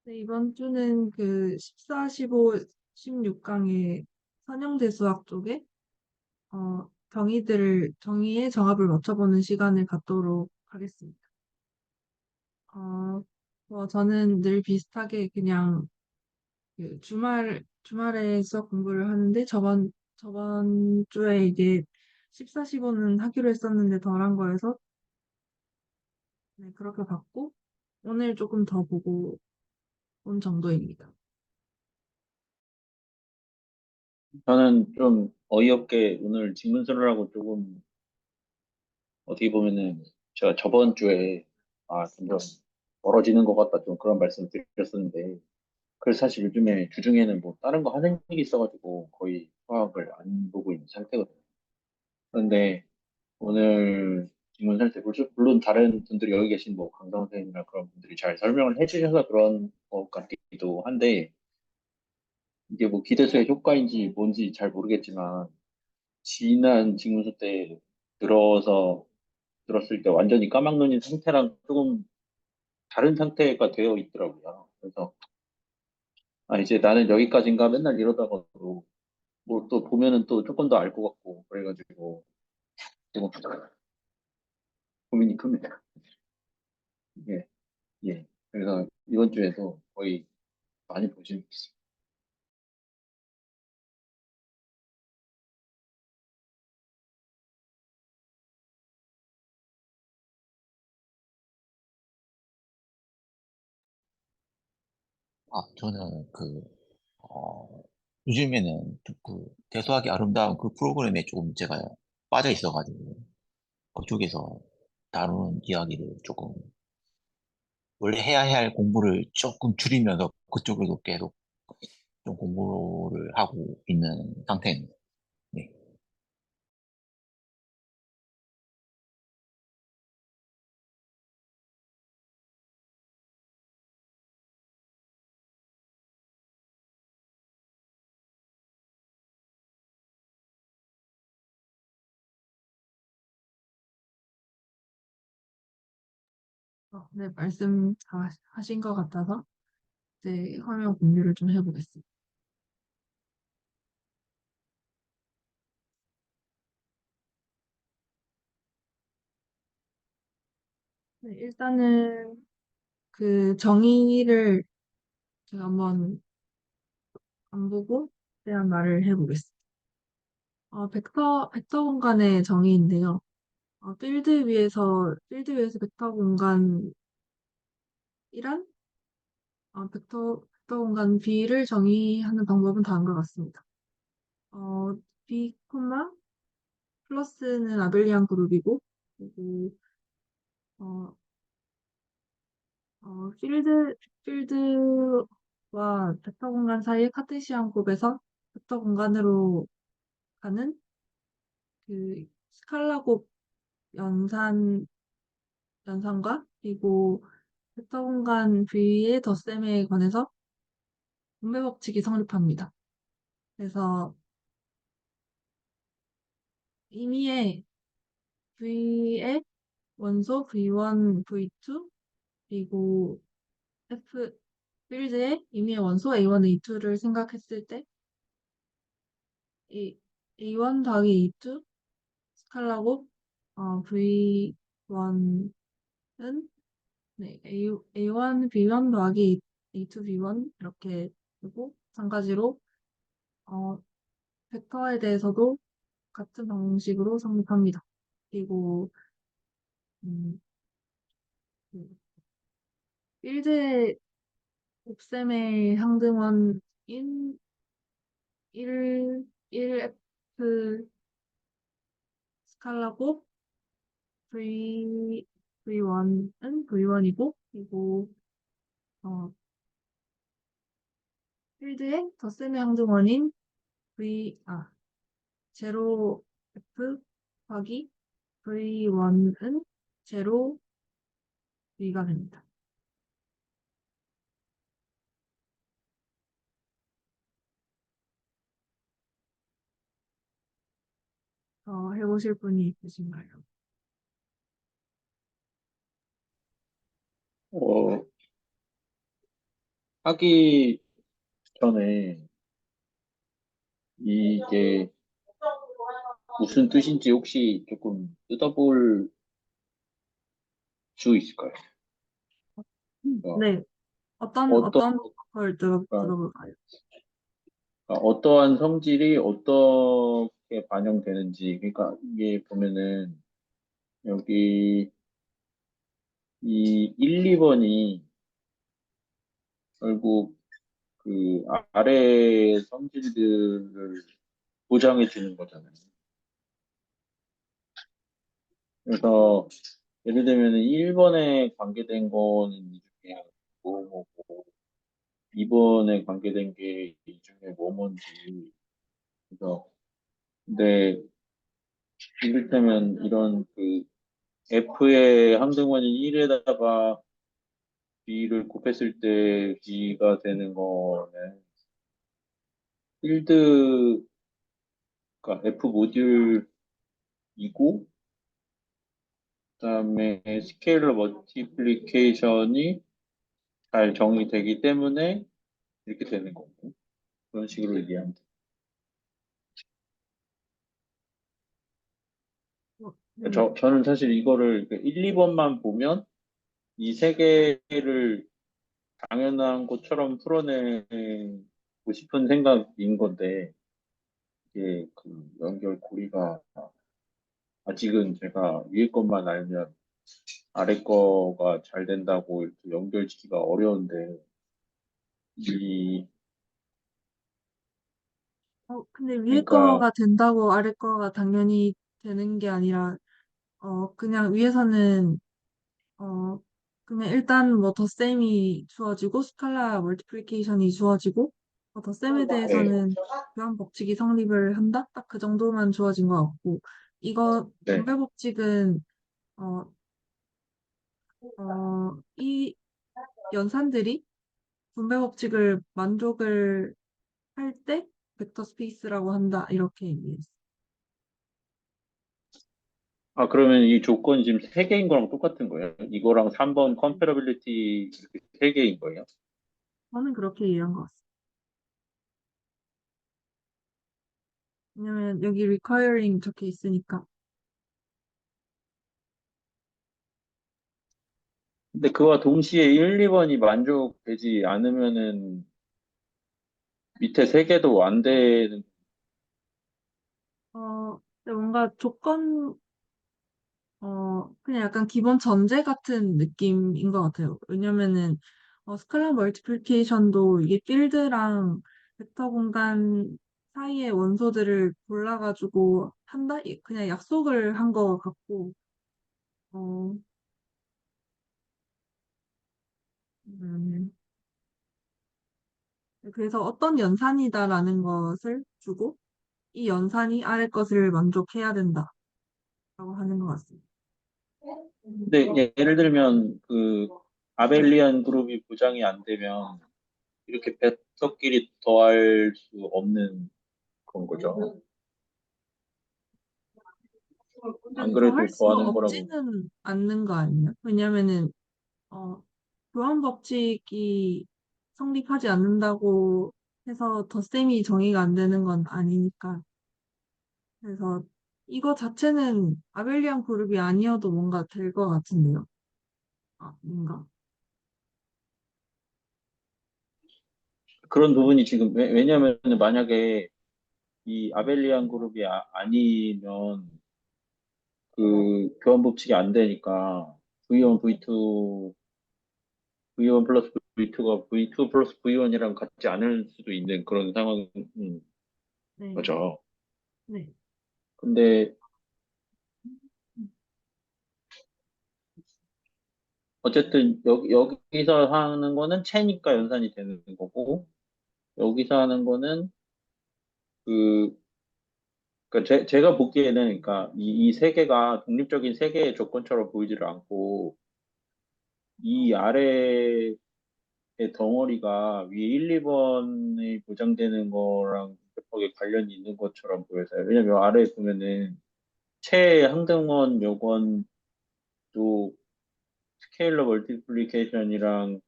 네, 이번 주는 그 14, 15, 16강의 선형대 수학 쪽에 정의의 정합을 맞춰보는 시간을 갖도록 하겠습니다. 어, 저는 늘 비슷하게 그냥 그 주말에 수학 공부를 하는데 저번 주에 이게 14, 15는 하기로 했었는데 덜한 거여서 네, 그렇게 받고 오늘 조금 더 보고 온 정도입니다. 저는 좀 어이없게 오늘 직문서를 하고 조금 어떻게 보면은 제가 저번 주에 점점 멀어지는 것 같다 좀 그런 말씀 드렸었는데 그래서 사실 요즘에 주중에는 뭐 다른 거 하는 일이 있어가지고 거의 수학을 안 보고 있는 상태거든요. 그런데 오늘 질문 때 물론 다른 분들이 여기 계신 뭐 강사 선생님이나 그런 분들이 잘 설명을 해주셔서 그런 것 같기도 한데 이게 뭐 기대수의 효과인지 뭔지 잘 모르겠지만 지난 직무서 때 들어서 들었을 때 완전히 까막눈인 상태랑 조금 다른 상태가 되어 있더라고요. 그래서 이제 나는 여기까지인가 맨날 이러다가도 뭐 또 보면은 또 조금 더 알 것 같고 그래가지고 조금 고민이 큽니다. 이게 예. 그래서 이번 주에도 거의 많이 보시고 있습니다. 저는 요즘에는 대소하기 아름다운 그 프로그램에 조금 제가 빠져 있어가지고, 그쪽에서 다루는 이야기를 조금, 원래 해야 할 공부를 조금 줄이면서 그쪽으로 계속 좀 공부를 하고 있는 상태입니다. 네. 네, 말씀 다 하신 것 같아서 이제 화면 공유를 좀 해보겠습니다. 네, 일단은 그 정의를 제가 한번 안 보고 대한 말을 해보겠습니다. 벡터 공간의 정의인데요. 필드 위에서 벡터 공간이란 벡터 공간 B를 정의하는 방법은 다음과 같습니다. 어, B, 플러스는 아벨리안 그룹이고, 그리고 어, 어, 필드, 필드와 벡터 공간 사이의 카테시안 곱에서 벡터 공간으로 가는 그 스칼라 곱 연산, 연산과 그리고 벡터 공간 V의 덧셈에 관해서 분배 법칙이 성립합니다. 그래서 임의의 V의 원소 V1, V2 그리고 F 필드의 임의의 원소 A1, A2를 생각했을 때 A1 더하기 A2 스칼라곱 V1은 네, A1 B1 더하기 A2 B1 이렇게 되고 마찬가지로 어, 벡터에 대해서도 같은 방식으로 성립합니다. 그리고 음, 그 필드의 곱셈의 상등원인 1F 스칼라곱 V1은 V1이고 그리고 어, 필드의 덧셈의 항등원인 제로 F 더하기 V1은 제로 V가 됩니다. 해보실 분이 있으신가요? 어, 하기 전에 이게 무슨 뜻인지 혹시 조금 뜯어볼 수 있을까요? 네. 어떤, 어떤 걸 그러니까 들어볼까요? 어떠한 성질이 어떻게 반영되는지, 그러니까 이게 보면은 여기 이 1, 2번이 결국 그 아래 성질들을 보장해 주는 거잖아요. 그래서 예를 들면 1번에 관계된 거는 이 중에 뭐고 2번에 관계된 게 이 중에 뭐뭔지. 그래서 근데 이를테면 이런 그 F의 항등원인 1에다가 B를 곱했을 때 B가 되는 거는 필드가 F 모듈이고 그다음에 스케일러 멀티플리케이션이 잘 정의되기 때문에 이렇게 되는 거고 그런 식으로 얘기하면 돼요. 네. 저는 사실 이거를 1, 2번만 보면 이 세 개를 당연한 것처럼 풀어내고 싶은 생각인 건데 이게 그 연결 고리가 아직은 제가 위에 것만 알면 아래 거가 잘 된다고 이렇게 연결짓기가 어려운데 이 근데 위에 그러니까 거가 된다고 아래 거가 당연히 되는 게 아니라, 그냥 위에서는, 어, 그냥 일단 뭐 덧셈이 주어지고, 스칼라 멀티플리케이션이 주어지고, 덧셈에 네, 대해서는 교환 법칙이 성립을 한다? 딱 그 정도만 주어진 것 같고, 이거 네. 분배 법칙은, 어, 이 연산들이 분배 법칙을 만족을 할 때 벡터 스페이스라고 한다. 이렇게 얘기했어. 아 그러면 이 조건이 지금 세 개인 거랑 똑같은 거예요? 이거랑 3번 컴패러빌리티 이렇게 세 개인 거예요? 저는 그렇게 이해한 것 같습니다. 왜냐면 여기 requiring 적혀 있으니까. 근데 그와 동시에 1, 2번이 만족되지 않으면은 밑에 세 개도 안 되는. 근데 뭔가 그냥 약간 기본 전제 같은 느낌인 것 같아요. 왜냐면은, 스칼라 멀티플리케이션도 이게 필드랑 벡터 공간 사이의 원소들을 골라가지고 한다? 그냥 약속을 한 것 같고, 어, 음, 그래서 어떤 연산이다라는 것을 주고, 이 연산이 아래 것을 만족해야 된다라고 하는 것 같습니다. 근데 예를 들면 그 아벨리안 그룹이 보장이 안 되면 이렇게 벡터끼리 더할 수 없는 그런 거죠. 안 더할 그래도 수 더하는 거라고. 없지는 않는 거 아니에요? 왜냐면은, 교환 법칙이 성립하지 않는다고 해서 덧셈이 정의가 안 되는 건 아니니까. 그래서 이거 자체는 아벨리안 그룹이 아니어도 뭔가 될 것 같은데요. 뭔가. 그런 부분이 지금 왜냐하면 만약에 이 아벨리안 그룹이 아니면 그 교환 법칙이 안 되니까 V1, V2, V1 플러스 V2가 V2 플러스 V1이랑 같지 않을 수도 있는 그런 상황인 네, 거죠. 네. 근데 어쨌든 여기서 하는 거는 채니까 연산이 되는 거고 여기서 하는 거는 그 그러니까 제가 보기에는 그러니까 이 세 개가 독립적인 세 개의 조건처럼 보이지를 않고 이 아래의 덩어리가 위에 1, 2번이 보장되는 거랑 급하게 관련이 있는 것처럼 보여서요. 왜냐면 아래에 보면은 최항등원 요건도 스케일러 멀티플리케이션이랑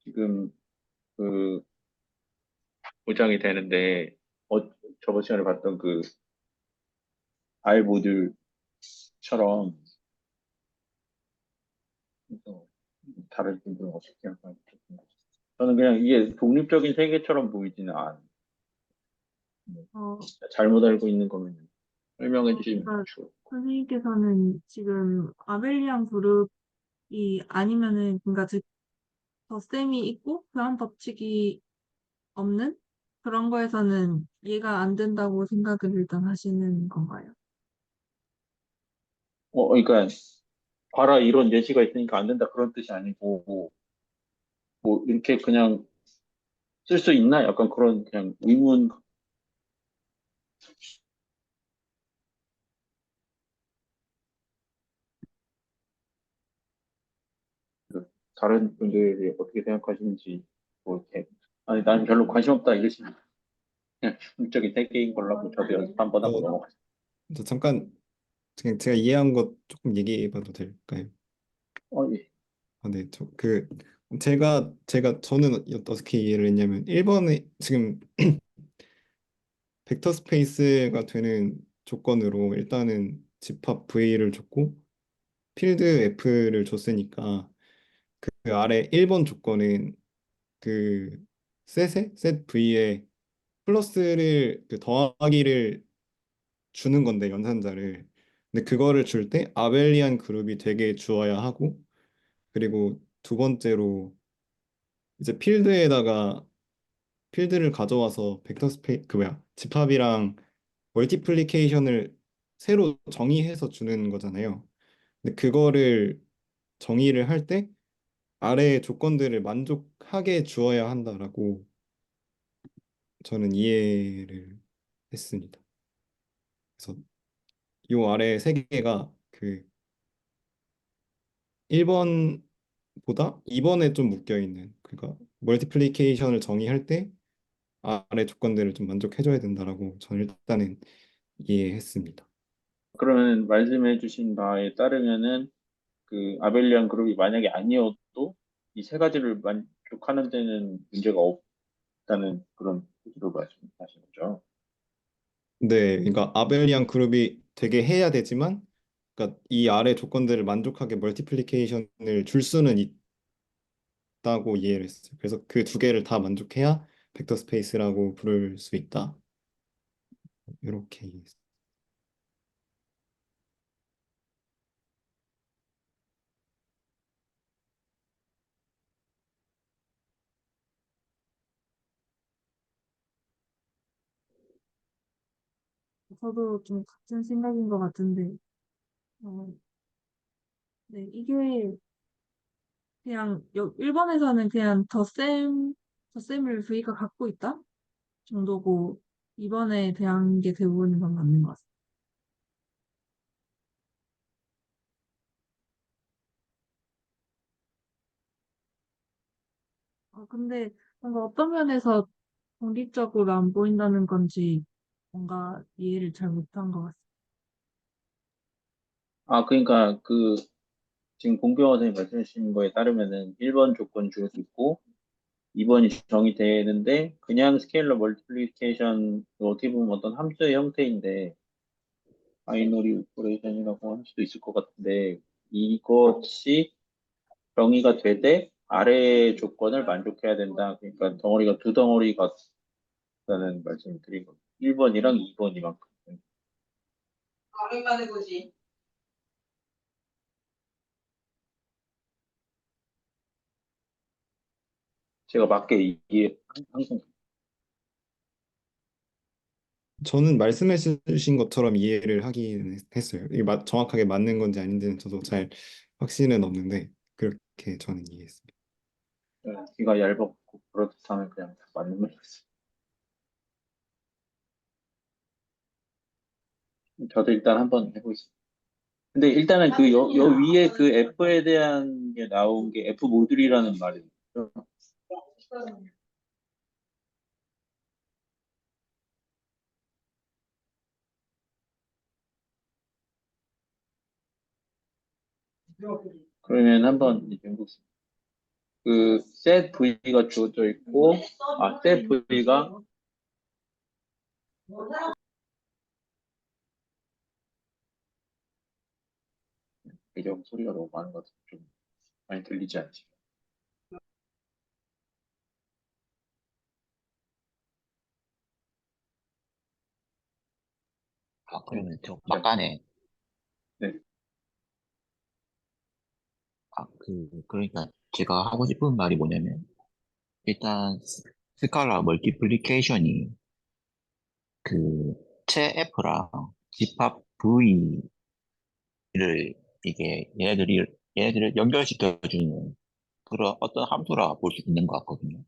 지금 그 보장이 되는데, 어, 저번 시간에 봤던 그 R 모듈처럼 그래서 다른 분들은 어떻게 생각하는지 궁금해요. 저는 그냥 이게 독립적인 세계처럼 보이지는 않아요. 어, 잘못 알고 있는 거면 설명해 주시면 그러니까 좋을 것 선생님께서는 지금 아벨리안 그룹이 아니면은, 그러니까 즉, 덧셈이 있고 교환 법칙이 없는 그런 거에서는 이해가 안 된다고 생각을 일단 하시는 건가요? 그러니까 봐라 이런 예시가 있으니까 안 된다 그런 뜻이 아니고 뭐 이렇게 그냥 쓸 수 있나? 약간 그런 그냥 의문. 다른 분들이 어떻게 생각하시는지 뭐 이렇게 아니 난 별로 관심 없다 이러시면 그냥 중립적인 세계인 걸로 하고 저도 연습 한번 하고 저, 넘어가죠. 저 잠깐 그냥 제가 이해한 것 조금 얘기해봐도 될까요? 예. 아, 네, 저는 어떻게 이해를 했냐면 1번에 지금 벡터 스페이스가 되는 조건으로 일단은 집합 V를 줬고 필드 F를 줬으니까 그 아래 1번 조건은 그 셋 V에 플러스를 그 더하기를 주는 건데 연산자를. 근데 그거를 줄 때 아벨리안 그룹이 되게 주어야 하고, 그리고 두 번째로 이제 필드를 가져와서 벡터 그 뭐야 집합이랑 멀티플리케이션을 새로 정의해서 주는 거잖아요. 근데 그거를 정의를 할 때 아래의 조건들을 만족하게 주어야 한다라고 저는 이해를 했습니다. 그래서 요 아래 세 개가 그 1번보다 2번에 좀 묶여 있는, 그러니까 멀티플리케이션을 정의할 때 아래 조건들을 좀 만족해줘야 된다라고 저는 일단은 이해했습니다. 그러면 말씀해 주신 바에 따르면은 그 아벨리안 그룹이 만약에 아니어도 이 세 가지를 만족하는 데는 문제가 없다는 그런 뜻으로 말씀하신 거죠. 네, 그러니까 아벨리안 그룹이 되게 해야 되지만, 그러니까 이 아래 조건들을 만족하게 멀티플리케이션을 줄 수는 있다고 이해를 했어요. 그래서 그 두 개를 다 만족해야 벡터 스페이스라고 부를 수 있다. 이렇게 이해했어요. 저도 좀 같은 생각인 것 같은데, 어, 네, 이게 그냥 1번에서는 그냥 덧셈을 V가 갖고 있다 정도고, 2번에 대한 게 대부분인 건 맞는 것 같아요. 근데 뭔가 어떤 면에서 독립적으로 안 보인다는 건지 뭔가 이해를 잘 못한 것 같아요. 그러니까 그 지금 공병호 선생님 말씀해 주신 거에 따르면은 1번 조건 줄 수 있고 2번이 정의되는데 그냥 스케일러 멀티플리케이션 어떻게 보면 어떤 함수의 형태인데 바이너리 오퍼레이션이라고 할 수도 있을 것 같은데 이것이 정의가 되되 아래의 조건을 만족해야 된다. 그러니까 덩어리가 두 덩어리가 있다는 말씀을 드린 겁니다. 1번이랑 2번이만큼. 오랜만에 보지. 제가 맞게 이해 항상 저는 말씀해 주신 것처럼 이해를 하긴 했어요. 이게 정확하게 맞는 건지 아닌지는 저도 잘 확신은 없는데 그렇게 저는 이해했습니다. 귀가 얇고 그렇다면 그냥 다 맞는 말이었어요. 저도 일단 한번 해보겠습니다. 근데 일단은 그 여 위에 그 F에 대한 게 나온 게 F 모듈이라는 말이죠. 그러면 한번 이제 해보겠습니다. 그 set v가 주어져 있고, set v가 배경 소리가 너무 많은 것 같아서 좀 많이 들리지 않지. 그러면 저 네. 막간에, 네. 그러니까 제가 하고 싶은 말이 뭐냐면, 일단 스칼라 멀티플리케이션이 그 채 F랑 집합 V를 이게 얘네들을 연결시켜주는 그런 어떤 함수라 볼 수 있는 것 같거든요.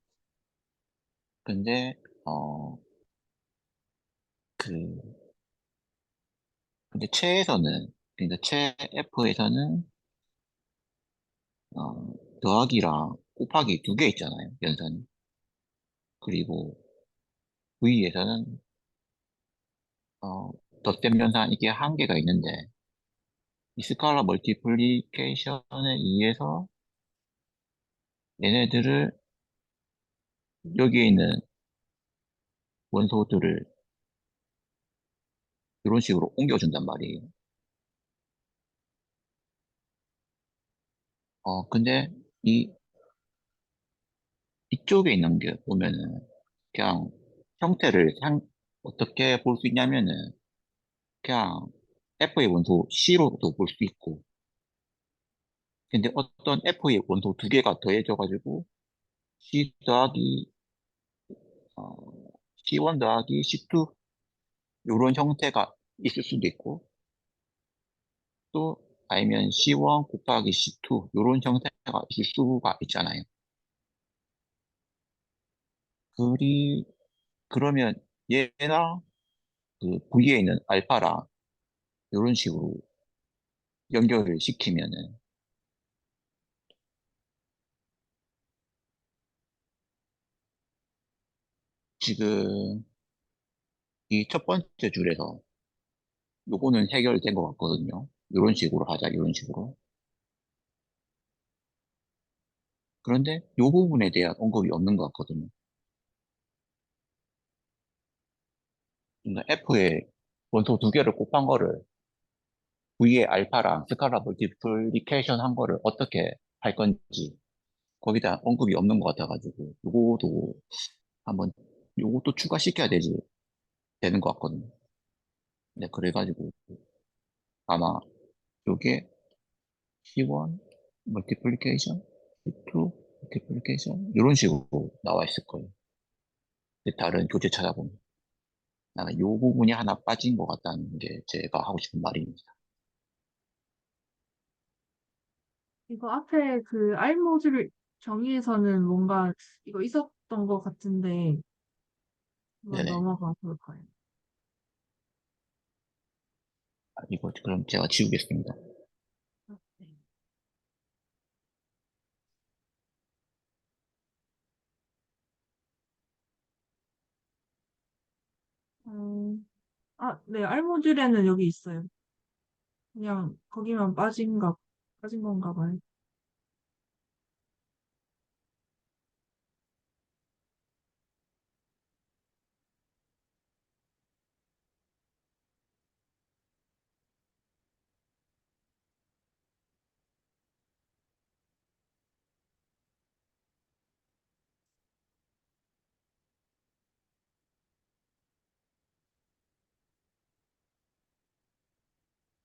근데 어 그 근데 채에서는 그러니까 채 F에서는 더하기랑 곱하기 두 개 있잖아요, 연산이. 그리고 V에서는 덧셈 연산 이게 한 개가 있는데 이 스칼라 멀티플리케이션에 의해서 얘네들을 여기에 있는 원소들을 이런 식으로 옮겨준단 말이에요. 근데 이 이쪽에 있는 게 보면은 그냥 형태를 어떻게 볼 수 있냐면은 그냥 F의 원소 C로도 볼 수 있고 근데 어떤 F의 원소 두 개가 더해져가지고 C 더하기 어, C1 더하기 C2 이런 형태가 있을 수도 있고 또 아니면 C1 곱하기 C2 이런 형태가 있을 수가 있잖아요. 그러면 얘랑 그 V에 있는 알파랑 이런 식으로 연결을 시키면은 지금 이 첫 번째 줄에서 요거는 해결된 것 같거든요. 이런 식으로 하자, 이런 식으로. 그런데 요 부분에 대한 언급이 없는 것 같거든요. 그러니까 F의 원소 두 개를 곱한 거를 V의 알파랑 스칼라 멀티플리케이션 한 거를 어떻게 할 건지 거기에 대한 언급이 없는 것 같아가지고 요것도 한번 요것도 추가시켜야 되는 것 같거든요. 네, 그래가지고 아마 요게 C1 멀티플리케이션, C2 멀티플리케이션 이런 식으로 나와 있을 거예요. 근데 다른 교재 찾아보면 나는 요 부분이 하나 빠진 것 같다는 게 제가 하고 싶은 말입니다. 이거 앞에 그 알모줄 정의에서는 뭔가 이거 있었던 것 같은데 한번 네네. 넘어가 볼까요? 이거 그럼 제가 지우겠습니다. 네. 음, 네, 알모줄에는 여기 있어요. 그냥 거기만 빠진 건가 봐요.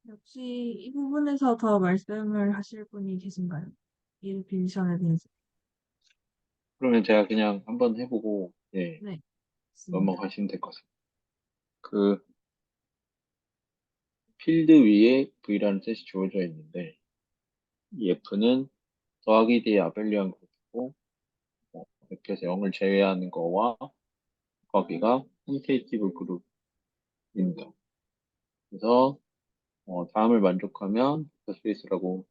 역시 이 부분에서 더 말씀을 하실 분이 계신가요? 이 빈션에 대해서. 그러면 제가 그냥 한번 해보고, 예, 네, 맞습니다. 넘어가시면 될 것 같습니다. 그 필드 위에 V라는 뜻이 주어져 있는데, 이 F는 더하기 뒤에 아벨리안 그룹이고, F에서 0을 제외하는 거와 거기가 컴테이티브 그룹입니다. 그래서 다음을 만족하면 벡터 스페이스라고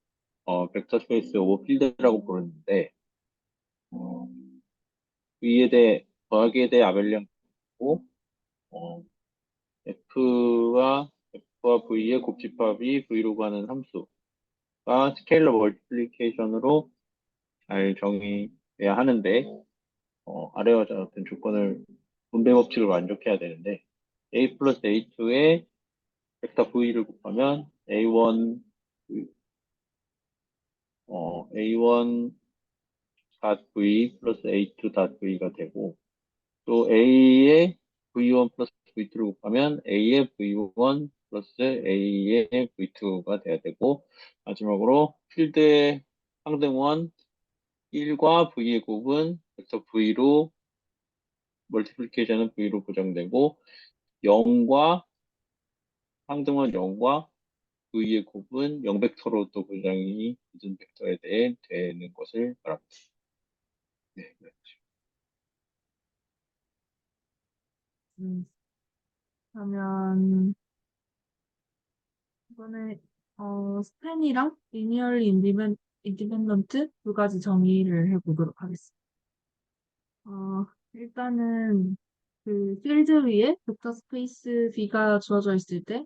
벡터 스페이스 오버 필드라고 부르는데 어, V에 대해 더하기에 대해 아벨리안이고 어, F와 V의 곱집합이 V로 가는 함수가 스케일러 멀티플리케이션으로 잘 정의해야 하는데 아래와 같은 조건을 분배 법칙을 만족해야 되는데 A 플러스 A2에 벡터 V를 곱하면 A1 A1 V 플러스 A2 V가 되고 또 A의 V1 플러스 V2를 곱하면 A의 V1 플러스 A의 V2가 돼야 되고 마지막으로 필드의 상등원 1과 V의 곱은 벡터 V로 멀티플리케이션은 V로 보정되고 0과 상등원 0과 V의 곱은 0벡터로 또 보정이 모든 벡터에 대해 되는 것을 말합니다. 네, 네. 음, 그러면 이번에 스팬이랑 리니얼리 인디펜던트 두 가지 정의를 해보도록 하겠습니다. 일단은 그 필드 위에 벡터 스페이스 B가 주어져 있을 때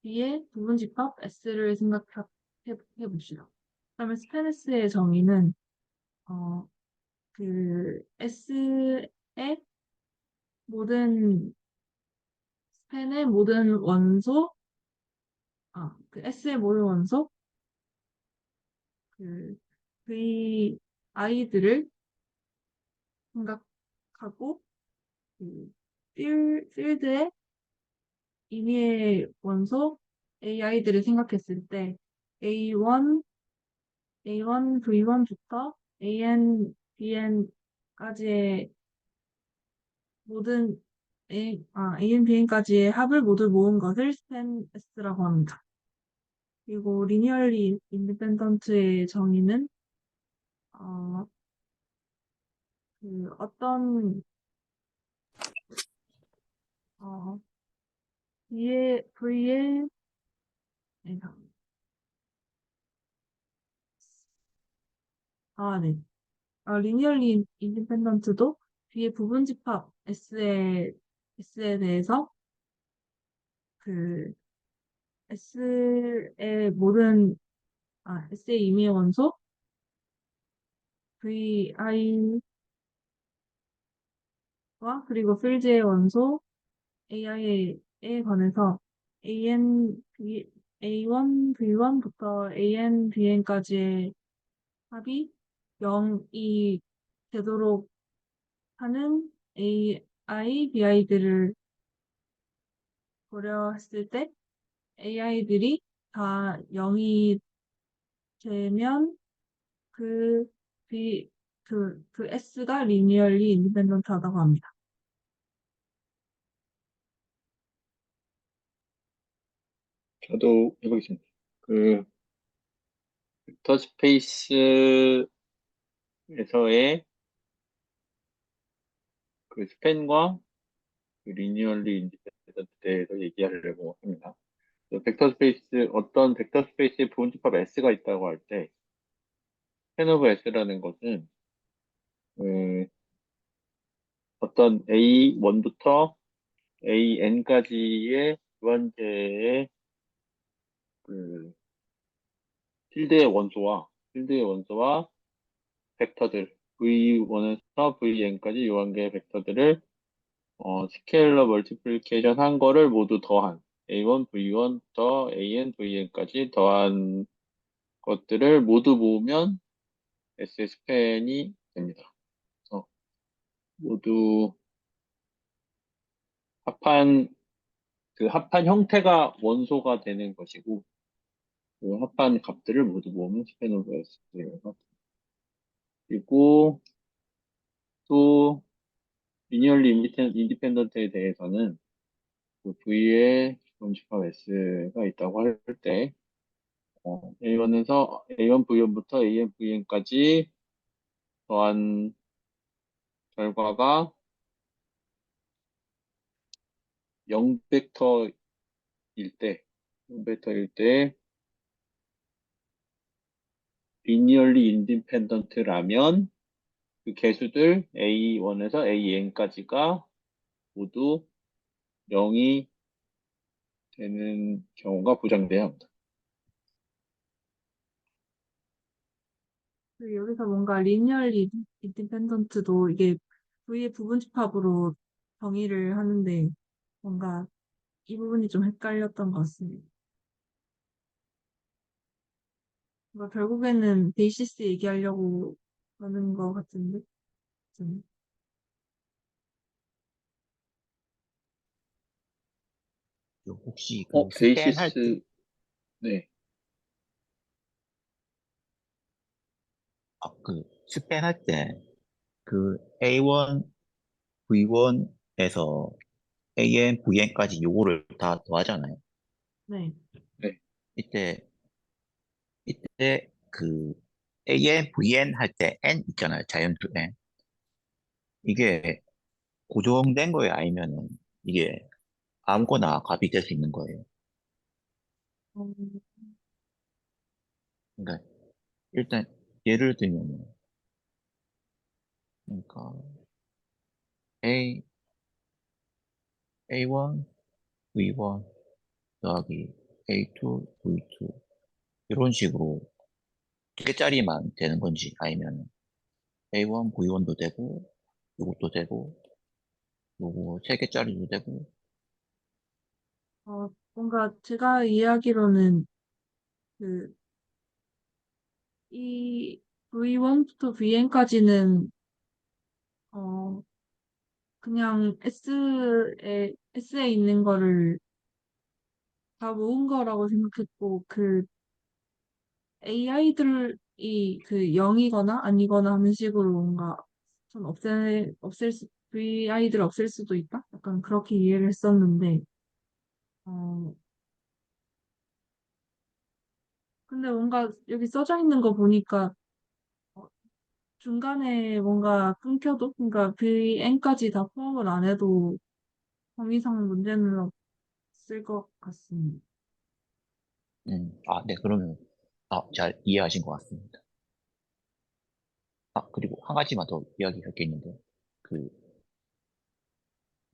B의 부분집합 S를 생각해 봅시다. 그러면 스페너스의 정의는 그 S의 모든 스팬의 모든 원소 그 S의 모든 원소 그 V I들을 생각하고 그 필드의 임의의 원소 AI들을 생각했을 때 A1, A1, V1부터 AN, BN까지의 모든 AN, BN까지의 합을 모두 모은 것을 스팬 S라고 합니다. 그리고 리니얼리 인디펜던트의 정의는 어, 그 어떤 어, V의 네. 리니얼리 인디펜던트도 B의 부분집합 S에 대해서 그 S의 모든 S의 임의 원소 VI와 그리고 필드의 원소 AI에 관해서 A1, V1부터 AN, BN까지의 합이 0이 되도록 하는 AI, BI들을 고려했을 때 AI들이 다 0이 되면 그 그 S가 리니얼리 인디펜던트하다고 합니다. 저도 해보겠습니다. 그 벡터 스페이스에서의 그 스팬과 그 리니얼리 인디펜던트에 대해서 얘기하려고 합니다. 그 벡터 스페이스 어떤 벡터 스페이스의 부분집합 S가 있다고 할 때 스팬 오브 S라는 것은 그 어떤 A1부터 AN까지의 유한계의 그 필드의 원소와 벡터들 V1에서 VN까지 유한계의 벡터들을 스케일러 멀티플리케이션 한 거를 모두 더한 A1, V1 더 AN, VN까지 더한 것들을 모두 모으면 SS 스팬이 됩니다. 그래서 모두 합한 합한 형태가 원소가 되는 것이고 그 합한 값들을 모두 모으면 스팬 오브 S가 그리고 또 리니얼리 인디펜던트에 대해서는 그 V에 음집합 S가 있다고 할 때 A1에서 A1 V1부터 AN VN까지 더한 결과가 0벡터일 때, 0벡터일 때 리니얼리 인디펜던트라면 그 개수들 A1에서 AN까지가 모두 0이 되는 경우가 보장돼야 합니다. 여기서 뭔가 리니얼리 인디펜던트도 이게 V의 부분 집합으로 정의를 하는데 뭔가 이 부분이 좀 헷갈렸던 것 같습니다. 뭔가 결국에는 베이시스 얘기하려고 하는 것 같은데 좀. 혹시 그 스팬 할 때, 베이시스, 네. 그 스팬 할 때, 그 A1, V1에서 AN, VN까지 요거를 다 더하잖아요. 네. 네. 이때, 이때 그 AN, VN 할 때 N 있잖아요. 자연수 N. 이게 고정된 거예요? 아니면은 이게 아무거나 값이 될 수 있는 거예요? 어, 그러니까 일단 예를 들면 그러니까 A A1 V1 더하기 A2 V2 이런 식으로 두 개짜리만 되는 건지 아니면 A1 V1도 되고 이것도 되고 요거 세 개짜리도 되고 뭔가 제가 이해하기로는 그 이 V1부터 VN까지는 어 그냥 S에 있는 거를 다 모은 거라고 생각했고 그 AI들이 그 0이거나 아니거나 하는 식으로 뭔가 전 VI들을 없앨 수도 있다? 약간 그렇게 이해를 했었는데 어 근데 뭔가 여기 써져 있는 거 보니까 어, 중간에 뭔가 끊겨도 그러니까 VN까지 다 포함을 안 해도 범위상 문제는 없을 것 같습니다. 네 그러면 잘 이해하신 것 같습니다. 그리고 한 가지만 더 이야기할 게 있는데 그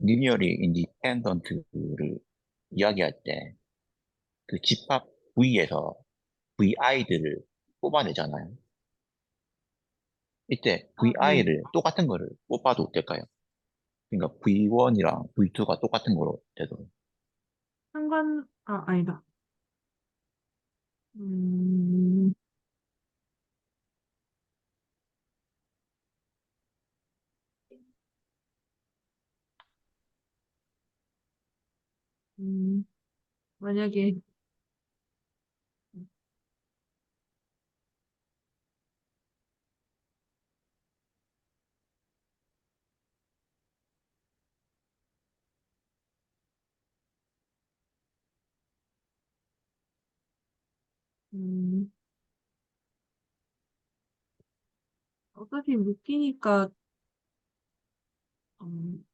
리니어리 인디펜던트를 이야기할 때 그 집합 V에서 VI들을 뽑아내잖아요. 이때 네. VI를 똑같은 거를 뽑아도 될까요? 그러니까 V1이랑 V2가 똑같은 거로 되도록. 아니다. 음, 음, 만약에, 음, 어차피 묶이니까, 음,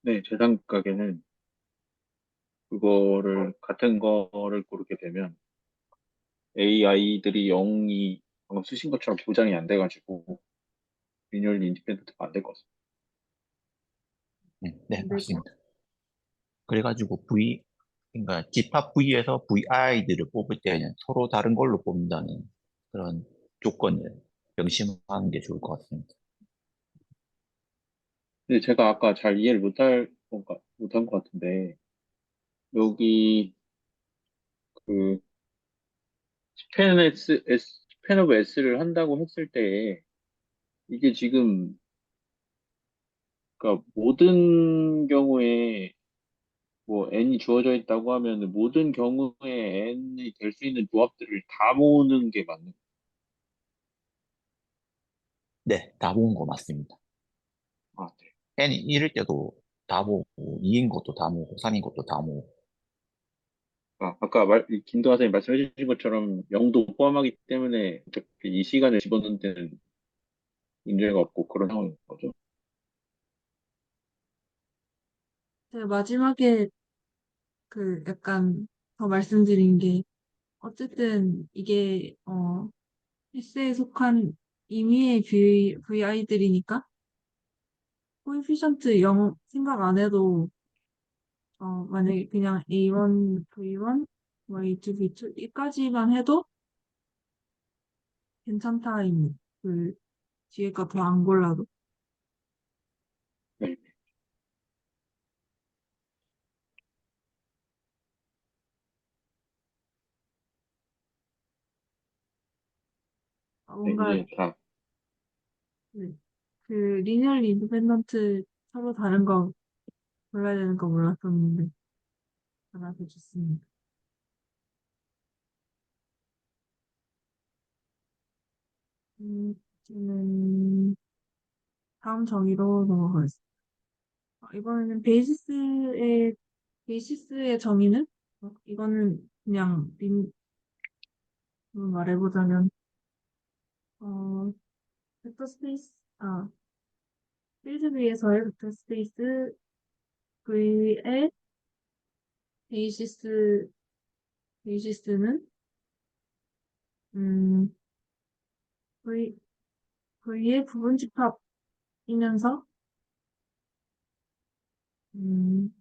네, 제 생각에는 같은 거를 고르게 되면 AI들이 0이 방금 쓰신 것처럼 보장이 안 돼가지고 리니얼 인디펜던트가 안 될 것 같습니다. 네, 안 되고, 맞습니다. 그래가지고 그러니까 집합 V에서 VI들을 뽑을 때는 서로 다른 걸로 뽑는다는 그런 조건을 명심하는 게 좋을 것 같습니다. 근데 제가 아까 잘 이해를 못한 것 같은데, 여기 그 스팬 오브 S를 한다고 했을 때, 이게 지금, 그러니까 모든 경우에 뭐 n이 주어져 있다고 하면 모든 경우에 n이 될 수 있는 조합들을 다 모으는 게 맞는. 네, 다 모은 거 맞습니다. 아, 네. N이 1일 때도 다 모으고 2인 것도 다 모으고 3인 것도 다 모으고 아까 김도하 선생님 말씀해 주신 것처럼 0도 포함하기 때문에 어차피 이 시간을 집어넣는 데는 문제가 없고 그런 상황인 거죠. 제가 마지막에 그 약간 더 말씀드린 게, 어쨌든 이게, S에 속한 임의의 VI들이니까, 코에피션트 0 생각 안 해도 만약에 그냥 A1, V1, 뭐 A2, B2 이까지만 해도 괜찮다입니다. 그 뒤에 거 더 안 골라도. 네. 네, 뭔가 이제 다, 네. 그 리니얼 인디펜던트 서로 다른 거 골라야 되는 거 몰랐었는데 알아서 좋습니다. 저는 다음 정의로 넘어가겠습니다. 이번에는 베이시스의 정의는 이거는 그냥 말해보자면 어 벡터 스페이스 필드 위에서의 벡터 스페이스 V의 베이시스 베이시스는 음 V V의 부분 집합이면서 음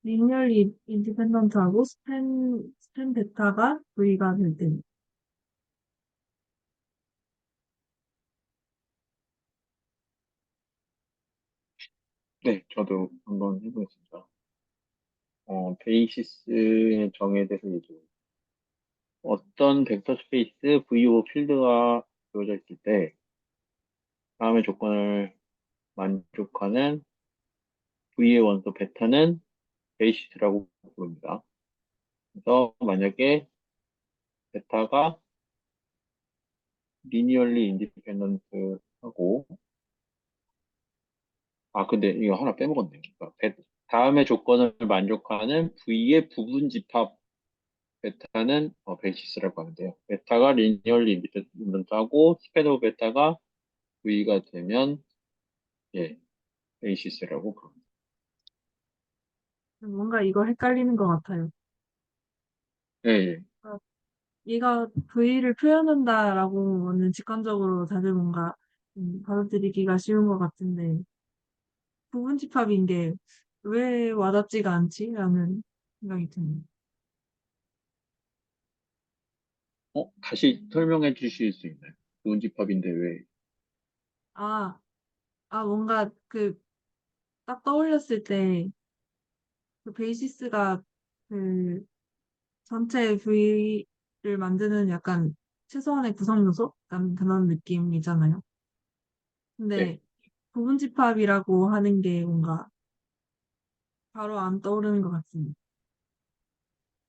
리니얼리 인디펜던트하고 스팬 베타가 V가 될 때. 네, 저도 한번 해보겠습니다. 베이시스의 정의에 대해서 얘기해. 어떤 벡터 스페이스 VO 필드가 주어져 있을 때 다음의 조건을 만족하는 V의 원소 베타는 베이시스라고 부릅니다. 그래서 만약에 베타가 리니얼리 인디펜던트하고 근데 이거 하나 빼먹었네요. 그러니까 다음의 조건을 만족하는 V의 부분 집합 베타는 베이시스라고 하는데요. 베타가 리니얼리 인디펜던트하고 스페노 베타가 V가 되면 예, 베이시스라고 부릅니다. 뭔가 이거 헷갈리는 것 같아요. 예, 예. 어, 얘가 V를 표현한다라고는 직관적으로 다들 뭔가 받아들이기가 쉬운 것 같은데 부분 집합인 게 왜 와닿지가 않지? 라는 생각이 듭니다. 다시 설명해 주실 수 있나요? 좋은 집합인데 왜? 아, 뭔가 딱 떠올렸을 때 그 베이시스가 그 전체 V를 만드는 약간 최소한의 구성 요소? 약간 그런 느낌이잖아요. 네, 근데 부분 집합이라고 하는 게 뭔가 바로 안 떠오르는 것 같습니다.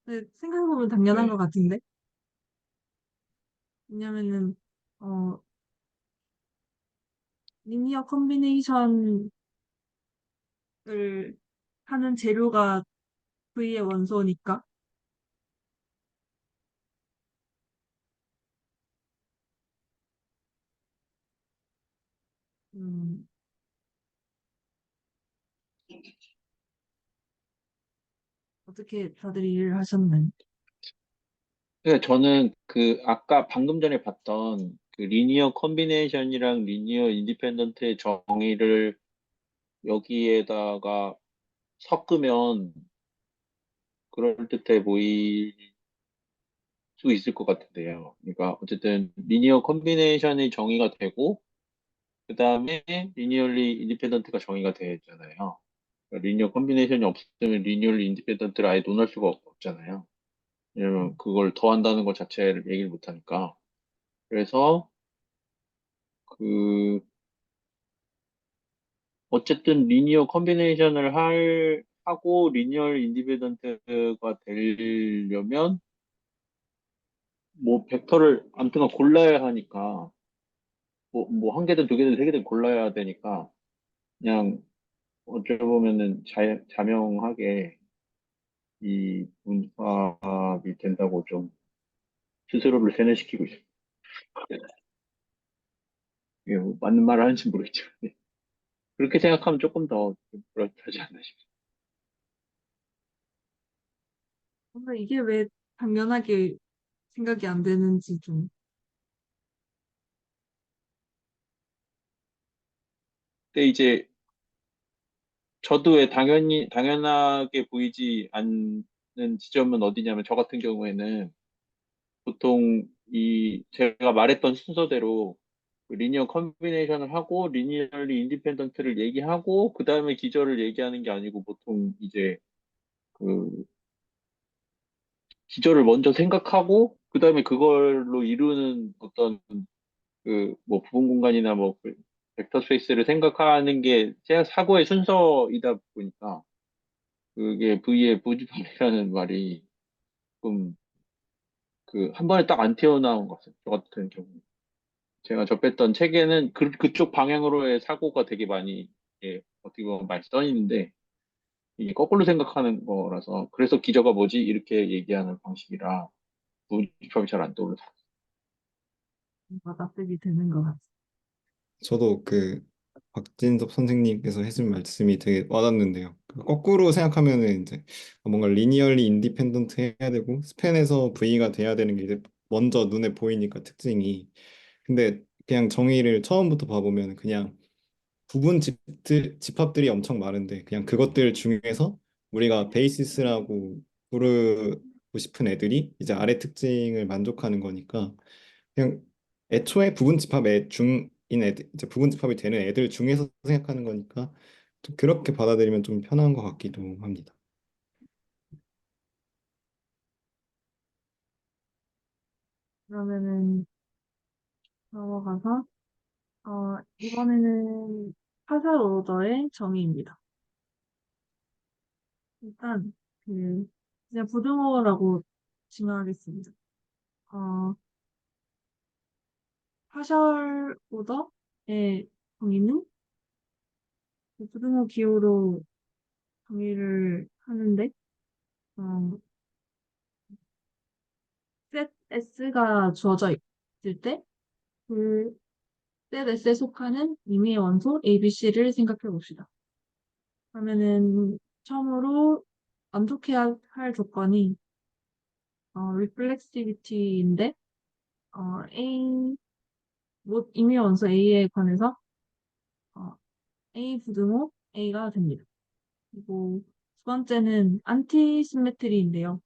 근데 생각해보면 당연한 것 네, 같은데? 왜냐면은, 리니어 컨비네이션을 하는 재료가 V의 원소니까, 음, 어떻게 다들 이해를 하셨나요? 그러니까 저는 아까 방금 전에 봤던 그 리니어 컨비네이션이랑 리니어 인디펜던트의 정의를 여기에다가 섞으면 그럴듯해 보일 수 있을 것 같은데요. 그러니까 어쨌든 리니어 컨비네이션이 정의가 되고 그 다음에 리니얼리 인디펜던트가 정의가 되잖아요. 그러니까 리니어 컨비네이션이 없으면 리니얼리 인디펜던트를 아예 논할 수가 없잖아요. 왜냐면 그걸 더한다는 것 자체를 얘기를 못 하니까. 그래서 그 어쨌든 리니어 컨비네이션을 하고 리니얼 인디펜던트가 되려면 뭐 벡터를 아무튼 골라야 하니까 뭐 한 개든 두 개든 세 개든 골라야 되니까 그냥 어찌 보면은 자명하게 이 분합이 된다고 좀 스스로를 세뇌시키고 있어요. 이게 뭐 맞는 말을 하는지 모르겠지만 그렇게 생각하면 조금 더 그렇다지 않나 싶어요. 뭔가 이게 왜 당연하게 생각이 안 되는지 좀, 근데 이제 저도 왜 당연하게 보이지 않는 지점은 어디냐면, 저 같은 경우에는 보통 제가 말했던 순서대로 그 리니어 컨비네이션을 하고, 리니어리 인디펜던트를 얘기하고, 그 다음에 기저를 얘기하는 게 아니고, 보통 이제 그 기저를 먼저 생각하고, 그 다음에 그걸로 이루는 어떤 그 뭐 부분 공간이나 뭐그 벡터 스페이스를 생각하는 게 제 사고의 순서이다 보니까, 그게 V의 부집합이라는 말이 좀 그 한 번에 딱 안 튀어나온 것 같아요. 저 같은 경우. 제가 접했던 책에는 그쪽 방향으로의 사고가 되게 많이, 어떻게 보면 많이 써있는데, 이게 거꾸로 생각하는 거라서, 그래서 기저가 뭐지? 이렇게 얘기하는 방식이라 부집합이 잘 안 떠올라요. 납득이 되는 것 같아요. 저도 그 박진섭 선생님께서 해준 말씀이 되게 와닿는데요. 그 거꾸로 생각하면은 이제 뭔가 리니얼리 인디펜던트 해야 되고 스팬에서 V가 돼야 되는 게 이제 먼저 눈에 보이니까 특징이. 근데 그냥 정의를 처음부터 봐보면 그냥 부분 집합들이 엄청 많은데 그냥 그것들 중에서 우리가 베이시스라고 부르고 싶은 애들이 이제 아래 특징을 만족하는 거니까 그냥 애초에 부분 집합의 중인 애들 이제 부분 집합이 되는 애들 중에서 생각하는 거니까 좀 그렇게 받아들이면 좀 편한 것 같기도 합니다. 그러면은 넘어가서 이번에는 파설 오더의 정의입니다. 일단 그 그냥 부등호라고 징하겠습니다. 어, 파셜 오더의 정의는 그 부등호 기호로 정의를 하는데 어, 셋 S가 주어져 있을 때 그 셋 S에 속하는 임의의 원소 A, B, C를 생각해 봅시다. 그러면은 처음으로 만족해야 할 조건이 reflexivity인데 A 임의 원소 A에 관해서 어, A 부등호 A가 됩니다. 그리고 두 번째는 안티시메트리인데요.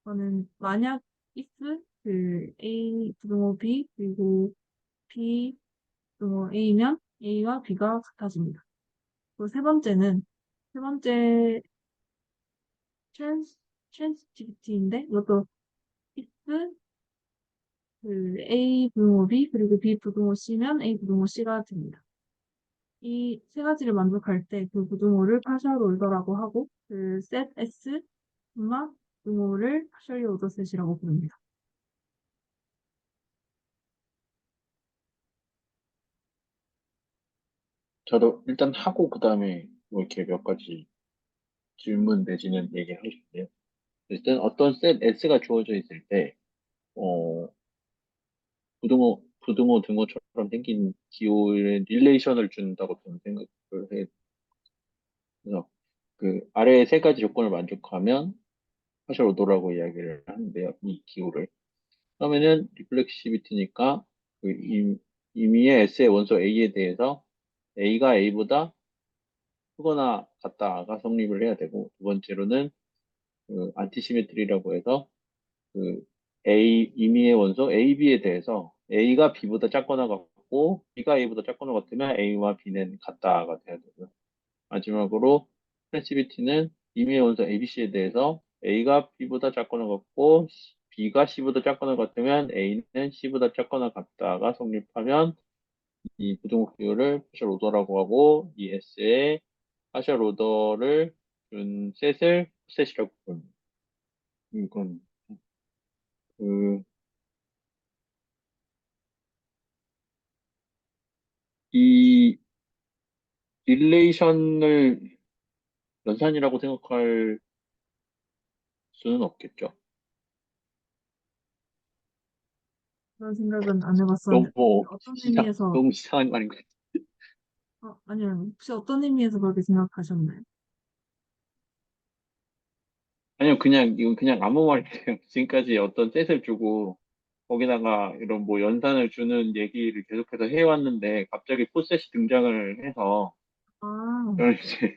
저는 만약 if 그 A 부등호 B 그리고 B 부등호 A면 A와 B가 같아집니다. 그리고 세 번째 트랜스티비티인데 이것도 if 그 A 부등호 B 그리고 B 부등호 C면 A 부등호 C가 됩니다. 이 세 가지를 만족할 때 그 부등호를 파셜 올더라고 하고 그 셋 S 부등호를 파셜리 오더 셋이라고 부릅니다. 저도 일단 하고, 그 다음에 뭐 이렇게 몇 가지 질문 내지는 얘기하고 싶은데요. 일단 어떤 셋 S가 주어져 있을 때, 어, 부등호 등호처럼 생긴 기호에 릴레이션을 준다고 저는 생각을 해요. 그래서 그 아래 세 가지 조건을 만족하면 파셜 오더라고 이야기를 하는데요. 이 기호를. 그러면은 리플렉시비티니까 그 임의의 S의 원소 A에 대해서 A가 A보다 크거나 같다가 성립을 해야 되고, 두 번째로는 그 안티시메트리라고 해서 그 임의의 원소 AB에 대해서 A가 B보다 작거나 같고 B가 A보다 작거나 같으면 A와 B는 같다가 돼야 되고요. 마지막으로 트랜시비티는 임의의 원소 ABC에 대해서 A가 B보다 작거나 같고 B가 C보다 작거나 같으면 A는 C보다 작거나 같다가 성립하면 이 부등호 기호를 파셜 오더라고 하고, 이 S에 파셜 오더를 준 셋을 셋이라고 부릅니다. 이건 그 이 릴레이션을 연산이라고 생각할 수는 없겠죠. 그런 생각은 안 해봤었는데 어떤 의미에서 너무 이상한 말인 것 같아요. 아니요 혹시 어떤 의미에서 그렇게 생각하셨나요? 아니요, 이건 그냥 아무 말이에요. 지금까지 어떤 셋을 주고, 거기다가 이런 뭐 연산을 주는 얘기를 계속해서 해왔는데, 갑자기 포셋이 등장을 해서, 아, 저는 이제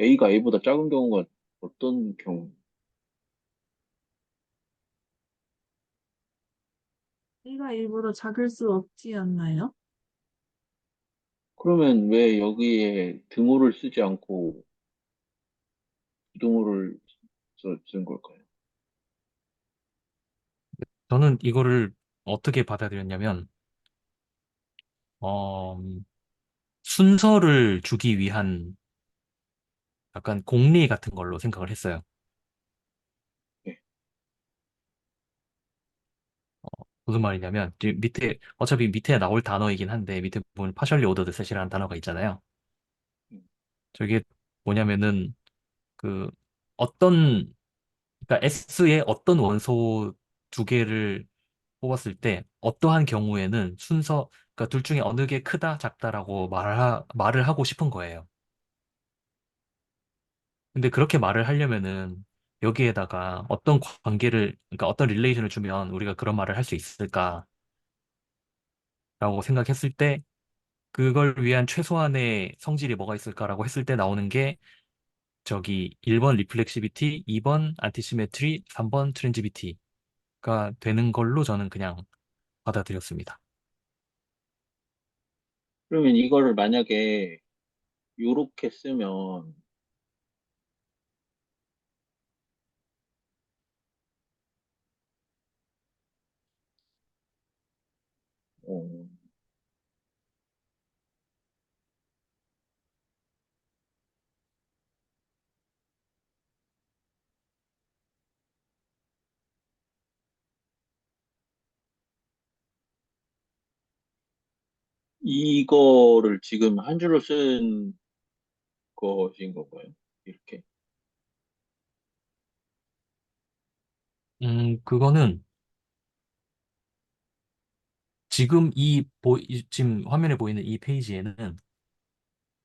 A가 A보다 작은 경우가 어떤 경우? A가 A보다 작을 수 없지 않나요? 그러면 왜 여기에 등호를 쓰지 않고 부등호를 쓴 걸까요? 저는 이거를 어떻게 받아들였냐면, 어, 순서를 주기 위한 약간 공리 같은 걸로 생각을 했어요. 네. 무슨 말이냐면, 지금 어차피 밑에 나올 단어이긴 한데, 밑에 보면 partially ordered set이라는 단어가 있잖아요. 음. 저게 뭐냐면은, 그, 어떤, 그러니까 S의 어떤 원소 두 개를 뽑았을 때, 어떠한 경우에는 그러니까 둘 중에 어느 게 크다, 작다라고 말을 하고 싶은 거예요. 근데 그렇게 말을 하려면은, 여기에다가 그러니까 어떤 릴레이션을 주면 우리가 그런 말을 할 수 있을까라고 생각했을 때, 그걸 위한 최소한의 성질이 뭐가 있을까라고 했을 때 나오는 게 저기 1번 리플렉시비티, 2번 안티시메트리, 3번 트랜지비티가 되는 걸로 저는 그냥 받아들였습니다. 그러면 이거를 만약에 요렇게 쓰면 어, 이거를 지금 한 줄로 쓴 것인 건가요? 이렇게. 그거는 지금 화면에 보이는 이 페이지에는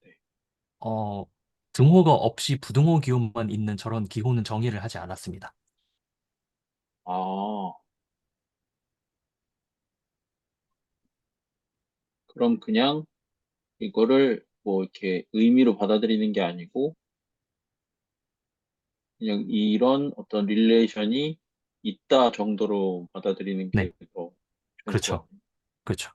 네. 어, 등호가 없이 부등호 기호만 있는 저런 기호는 정의를 하지 않았습니다. 아, 그럼 그냥 이거를 뭐 이렇게 의미로 받아들이는 게 아니고 그냥 이런 어떤 릴레이션이 있다 정도로 받아들이는 네, 게 더 좋은 것 그렇죠. 같아요. 그렇죠.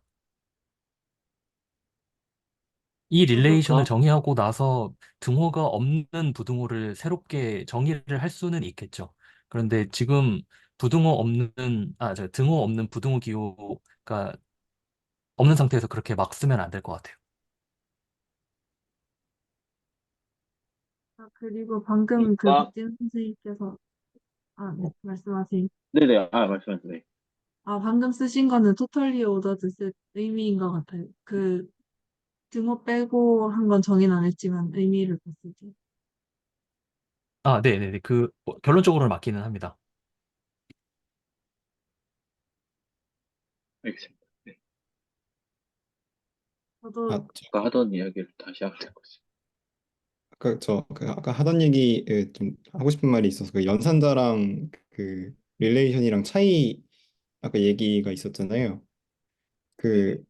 이 릴레이션을 그러니까 정의하고 나서 등호가 없는 부등호를 새롭게 정의를 할 수는 있겠죠. 그런데 지금 등호 없는 부등호 기호가 없는 상태에서 그렇게 막 쓰면 안 될 것 같아요. 아, 그리고 방금 그 그러니까 박진 선생님께서, 아, 네, 말씀하세요. 네네 말씀하세요. 네. 아, 방금 쓰신 거는 totally ordered set 의미인 것 같아요. 그 등호 빼고 한 건 정의는 안 했지만 의미를 봤을 때. 네네네. 결론적으로는 맞기는 합니다. 알겠습니다. 네. 저도, 아, 아까 하던 이야기를 다시 하면 될 것같요 아까 하던 얘기에 좀 하고 싶은 말이 있어서 그 연산자랑 그 릴레이션이랑 차이 아까 얘기가 있었잖아요. 네네. 그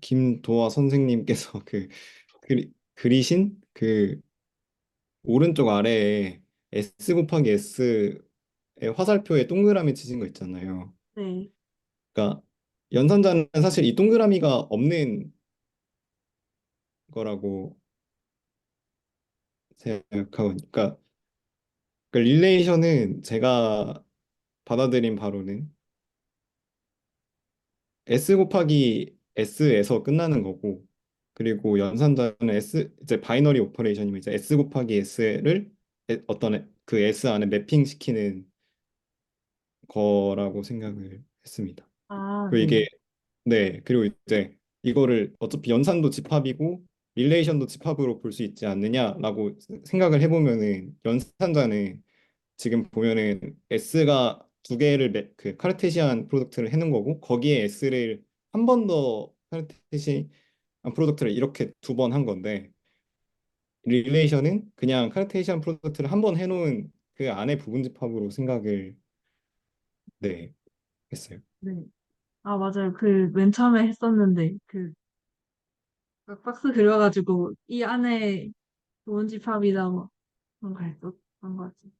김도화 선생님께서 그리신 그 오른쪽 아래에 S 곱하기 S의 화살표에 동그라미 치신 거 있잖아요. 네. 그러니까 연산자는 사실 이 동그라미가 없는 거라고 생각하고, 그러니까 릴레이션은 제가 받아들인 바로는 S 곱하기 S에서 끝나는 거고, 그리고 연산자는 이제 바이너리 오퍼레이션이면 이제 S 곱하기 S를 어떤 그 S 안에 매핑 시키는 거라고 생각을 했습니다. 아, 그리고 네. 이게, 네, 그리고 이제 이거를 어차피 연산도 집합이고 릴레이션도 집합으로 볼 수 있지 않느냐라고 생각을 해보면은 연산자는 지금 보면은 S가 두 개를 그 카르테시안 프로덕트를 해놓은 거고 거기에 S를 한 번 더 카르테시안 프로덕트를 이렇게 두 번 한 건데 릴레이션은 그냥 카르테시안 프로덕트를 한 번 해놓은 그 안에 부분 집합으로 생각을, 네, 했어요. 네. 아, 맞아요. 그 맨 처음에 했었는데 그 박스 그려가지고 이 안에 좋은 집합이다 뭐 그런 거 했었던 것 같아요.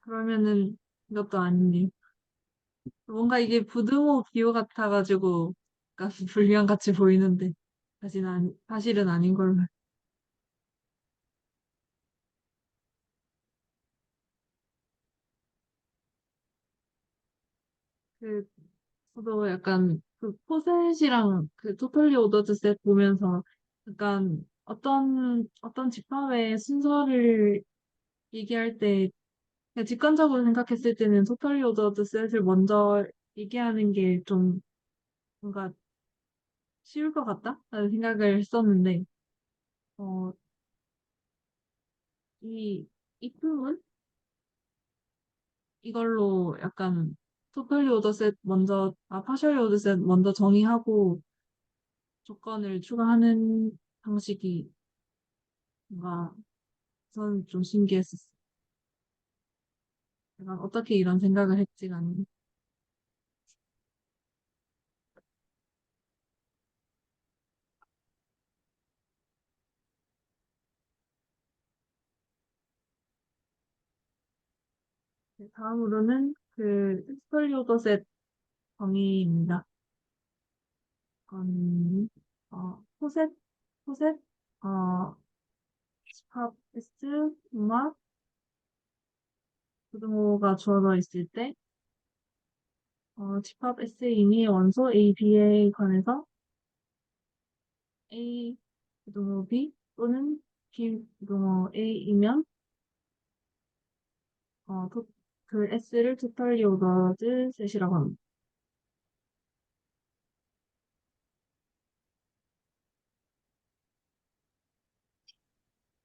그러면은 이것도 아니네. 뭔가 이게 부드모 기호 같아가지고 약간 불리한 같이 보이는데 사실은 아닌 걸로. 그 저도 약간 그 포셋이랑 그 토탈리 오더드 셋 보면서 약간 어떤 집합의 순서를 얘기할 때 그냥 직관적으로 생각했을 때는 토탈리 오더드 셋을 먼저 얘기하는 게 좀 뭔가 쉬울 것 같다? 라는 생각을 했었는데 어, 이 부분 이걸로 약간 토탈리 오더 셋 먼저 파셜리 오더 셋 먼저 정의하고 조건을 추가하는 방식이 뭔가 저는 좀 신기했었어요. 약간 어떻게 이런 생각을 했지가 않는. 다음으로는 그 토탈리 오더 셋 정의입니다. 포셋, 포셋, 어, 집합 S, 음악, 부등호가 주어져 있을 때, 집합 S이니 원소 A, B에 관해서 A 부등호 B 또는 B 부등호 A이면, 그 S를 토탈리 오더드 셋이라고 합니다.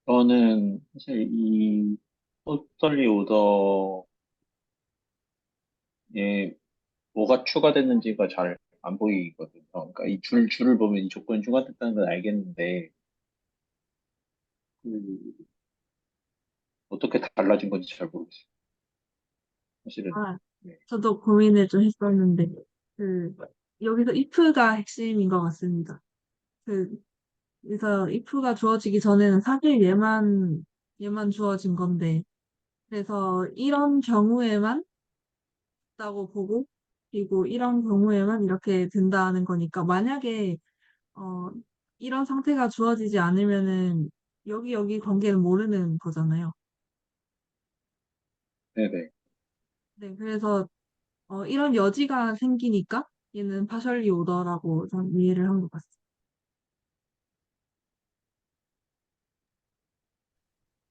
저는 사실 이 토탈리 오더에 뭐가 추가됐는지가 잘 안 보이거든요. 그러니까 이 줄을 보면 이 조건이 추가됐다는 건 알겠는데, 그 어떻게 달라진 건지 잘 모르겠어요. 사실은. 아, 네. 저도 고민을 좀 했었는데, 그, 여기서 if가 핵심인 것 같습니다. 그, 그래서 if가 주어지기 전에는 사실 얘만 주어진 건데, 그래서 이런 경우에만 있다고 보고, 그리고 이런 경우에만 이렇게 된다는 거니까, 만약에, 어, 이런 상태가 주어지지 않으면은, 여기 관계는 모르는 거잖아요. 네네. 네, 그래서, 이런 여지가 생기니까, 얘는 파셜리 오더라고 전 이해를 한 것 같습니다.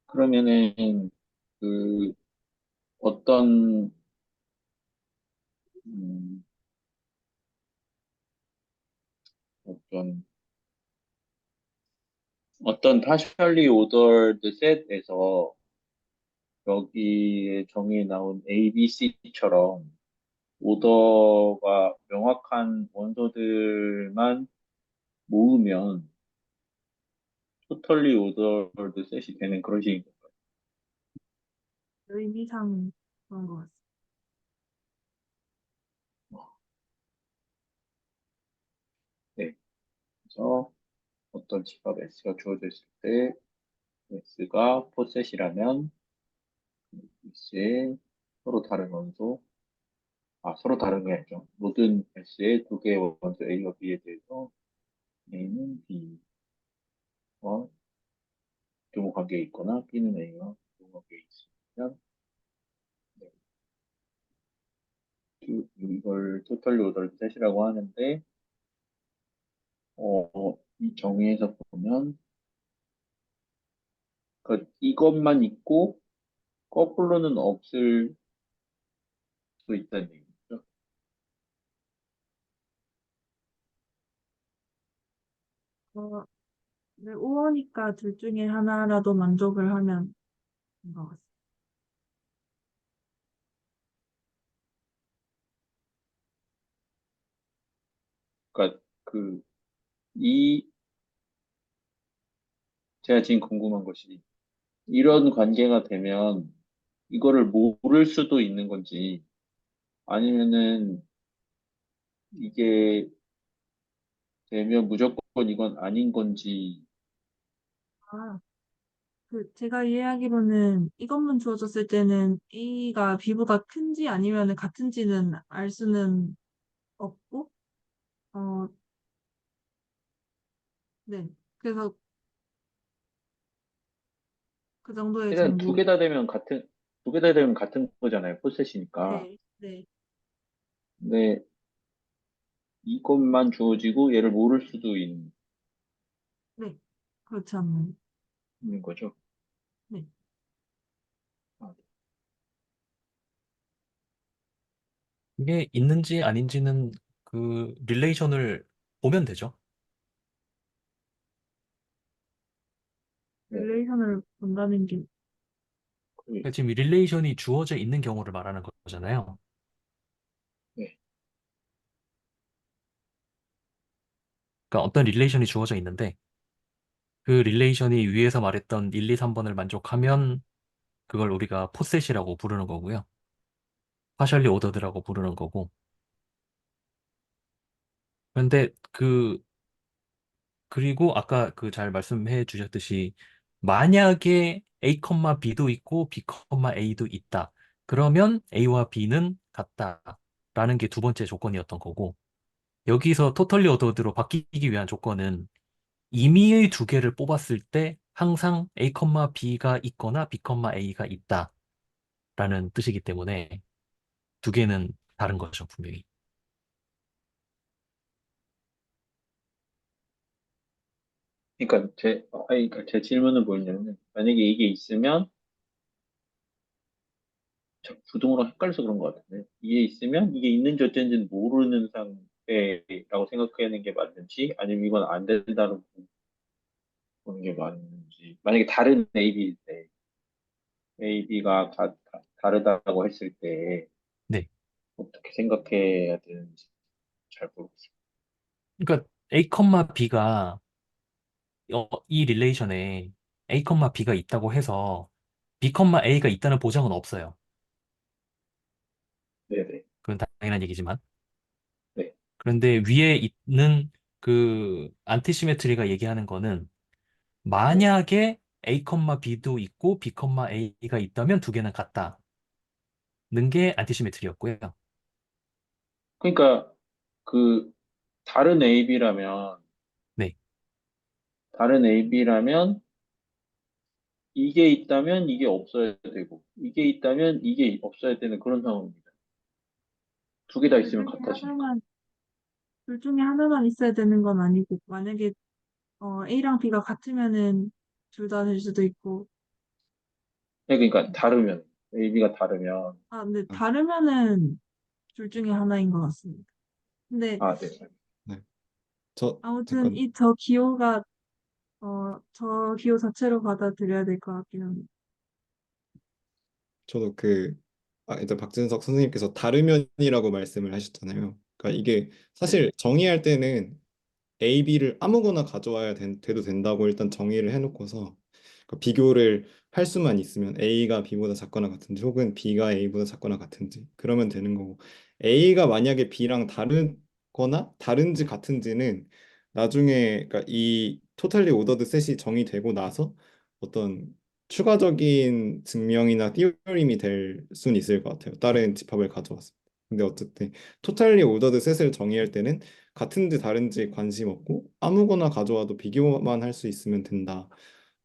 그러면은 그 어떤 음, 어떤 파셜리 오더드 셋에서 여기에 정의에 나온 A, B, C처럼 오더가 명확한 원소들만 모으면 토털리 오더드 셋이 되는 그런 식인 거예요. 의미상 그런 것 같습니다. 네. 그래서 어떤 집합 S가 주어져 있을 때 S가 포셋이라면 S의 서로 다른 원소, 서로 다른 게 아니죠. 모든 S의 두 개의 원소 A와 B에 대해서 A는 B와 교무 관계에 있거나 B는 A와 교무 관계에 있으면 네, 이걸 토탈리 오더를 셋이라고 하는데 이 정의에서 보면 이것만 있고 거꾸로는 없을 수 있다는 얘기죠. 어, 네, 우어니까 둘 중에 하나라도 만족을 하면 된 것 같습니다. 그러니까 이 제가 지금 궁금한 것이 이런 관계가 되면 이거를 모를 수도 있는 건지 아니면은 이게 되면 무조건 이건 아닌 건지. 아, 제가 이해하기로는 이것만 주어졌을 때는 A가 B보다 큰지 아니면 같은지는 알 수는 없고, 어, 네. 그래서 그 정도의 일단 두 정보. 개 다 되면 같은, 두 개 다 되면 같은 거잖아요. 포셋이니까. 네, 네, 근데 이것만 주어지고 얘를 모를 수도 네. 그렇지 않나요? 있는 거죠. 네. 아, 이게 있는지 아닌지는 그 릴레이션을 보면 되죠. 네. 릴레이션을 본다는 게, 그- 그러니까 지금 이 릴레이션이 주어져 있는 경우를 말하는 거잖아요. 네. 그러니까 어떤 릴레이션이 주어져 있는데 그 릴레이션이 위에서 말했던 1, 2, 3번을 만족하면 그걸 우리가 포셋이라고 부르는 거고요. 파셜리 오더드라고 부르는 거고. 그런데 그리고 아까 그 잘 말씀해 주셨듯이 만약에 A, B도 있고 B, A도 있다. 그러면 A와 B는 같다라는 게 두 번째 조건이었던 거고 여기서 토털리 오더드로 바뀌기 위한 조건은 임의의 두 개를 뽑았을 때 항상 A, B가 있거나 B, A가 있다라는 뜻이기 때문에 두 개는 다른 거죠, 분명히. 그러니까 제 질문은 뭐였냐면, 만약에 이게 있으면, 부등호랑 헷갈려서 그런 것 같은데, 이게 있으면 이게 있는지 어쩐지는 모르는 상태라고 생각하는 게 맞는지, 아니면 이건 안 된다고 보는 게 맞는지, 만약에 다른 AB일 때, AB가 다르다고 했을 때, 네. 어떻게 생각해야 되는지 잘 모르겠어요. 그러니까 A, B가 이 릴레이션에 A, B가 있다고 해서 B, A가 있다는 보장은 없어요. 네네. 그건 당연한 얘기지만. 네. 그런데 위에 있는 그 안티시메트리가 얘기하는 거는 네. 만약에 A, B도 있고 B, A가 있다면 두 개는 같다는 게 안티시메트리였고요. 그러니까, 그, 다른 AB라면, 네. 다른 AB라면, 이게 있다면 이게 없어야 되고, 이게 있다면 이게 없어야 되는 그런 상황입니다. 두 개 다 둘 있으면 중에 같아지니까. 하나만, 둘 중에 하나만 있어야 되는 건 아니고, 만약에 A랑 B가 같으면은 둘 다 될 수도 있고, 네, 그러니까 다르면, AB가 다르면, 근데 아, 다르면은 둘 중에 하나인 것 같습니다. 근데 아, 네. 네. 저 아무튼 잠깐 저 기호가, 저 기호 자체로 받아들여야 될 것 같긴 합니다. 저도 일단 박진석 선생님께서 다르면이라고 말씀을 하셨잖아요. 그러니까 이게 네. 사실 정의할 때는 A, B를 아무거나 가져와야 돼도 된다고 일단 정의를 해놓고서 그 비교를 할 수만 있으면 A가 B보다 작거나 같은지 혹은 B가 A보다 작거나 같은지 그러면 되는 거고 A가 만약에 B랑 다르거나 다른지 같은지는 나중에 그러니까 이 토탈리 오더드 셋이 정의되고 나서 어떤 추가적인 증명이나 띠어림이 될 수는 있을 것 같아요. 다른 집합을 가져왔습니다. 근데 어쨌든 토탈리 오더드 셋을 정의할 때는 같은지 다른지 관심 없고 아무거나 가져와도 비교만 할 수 있으면 된다.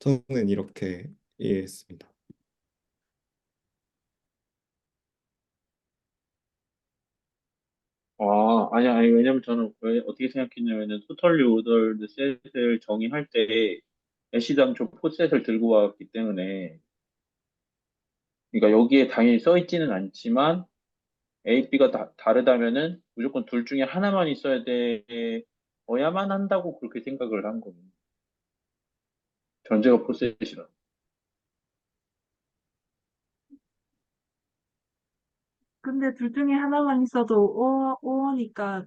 저는 이렇게 이해했습니다. 아니, 왜냐면 저는 왜, 어떻게 생각했냐면은, 토털리 오더드 셋을 정의할 때, 애쉬 당초 포셋을 들고 왔기 때문에, 그러니까 여기에 당연히 써 있지는 않지만, A, B가 다르다면은, 무조건 둘 중에 하나만 있어야 어야만 한다고 그렇게 생각을 한 거예요. 전제가 포셋이라. 근데 둘 중에 하나만 있어도 오니까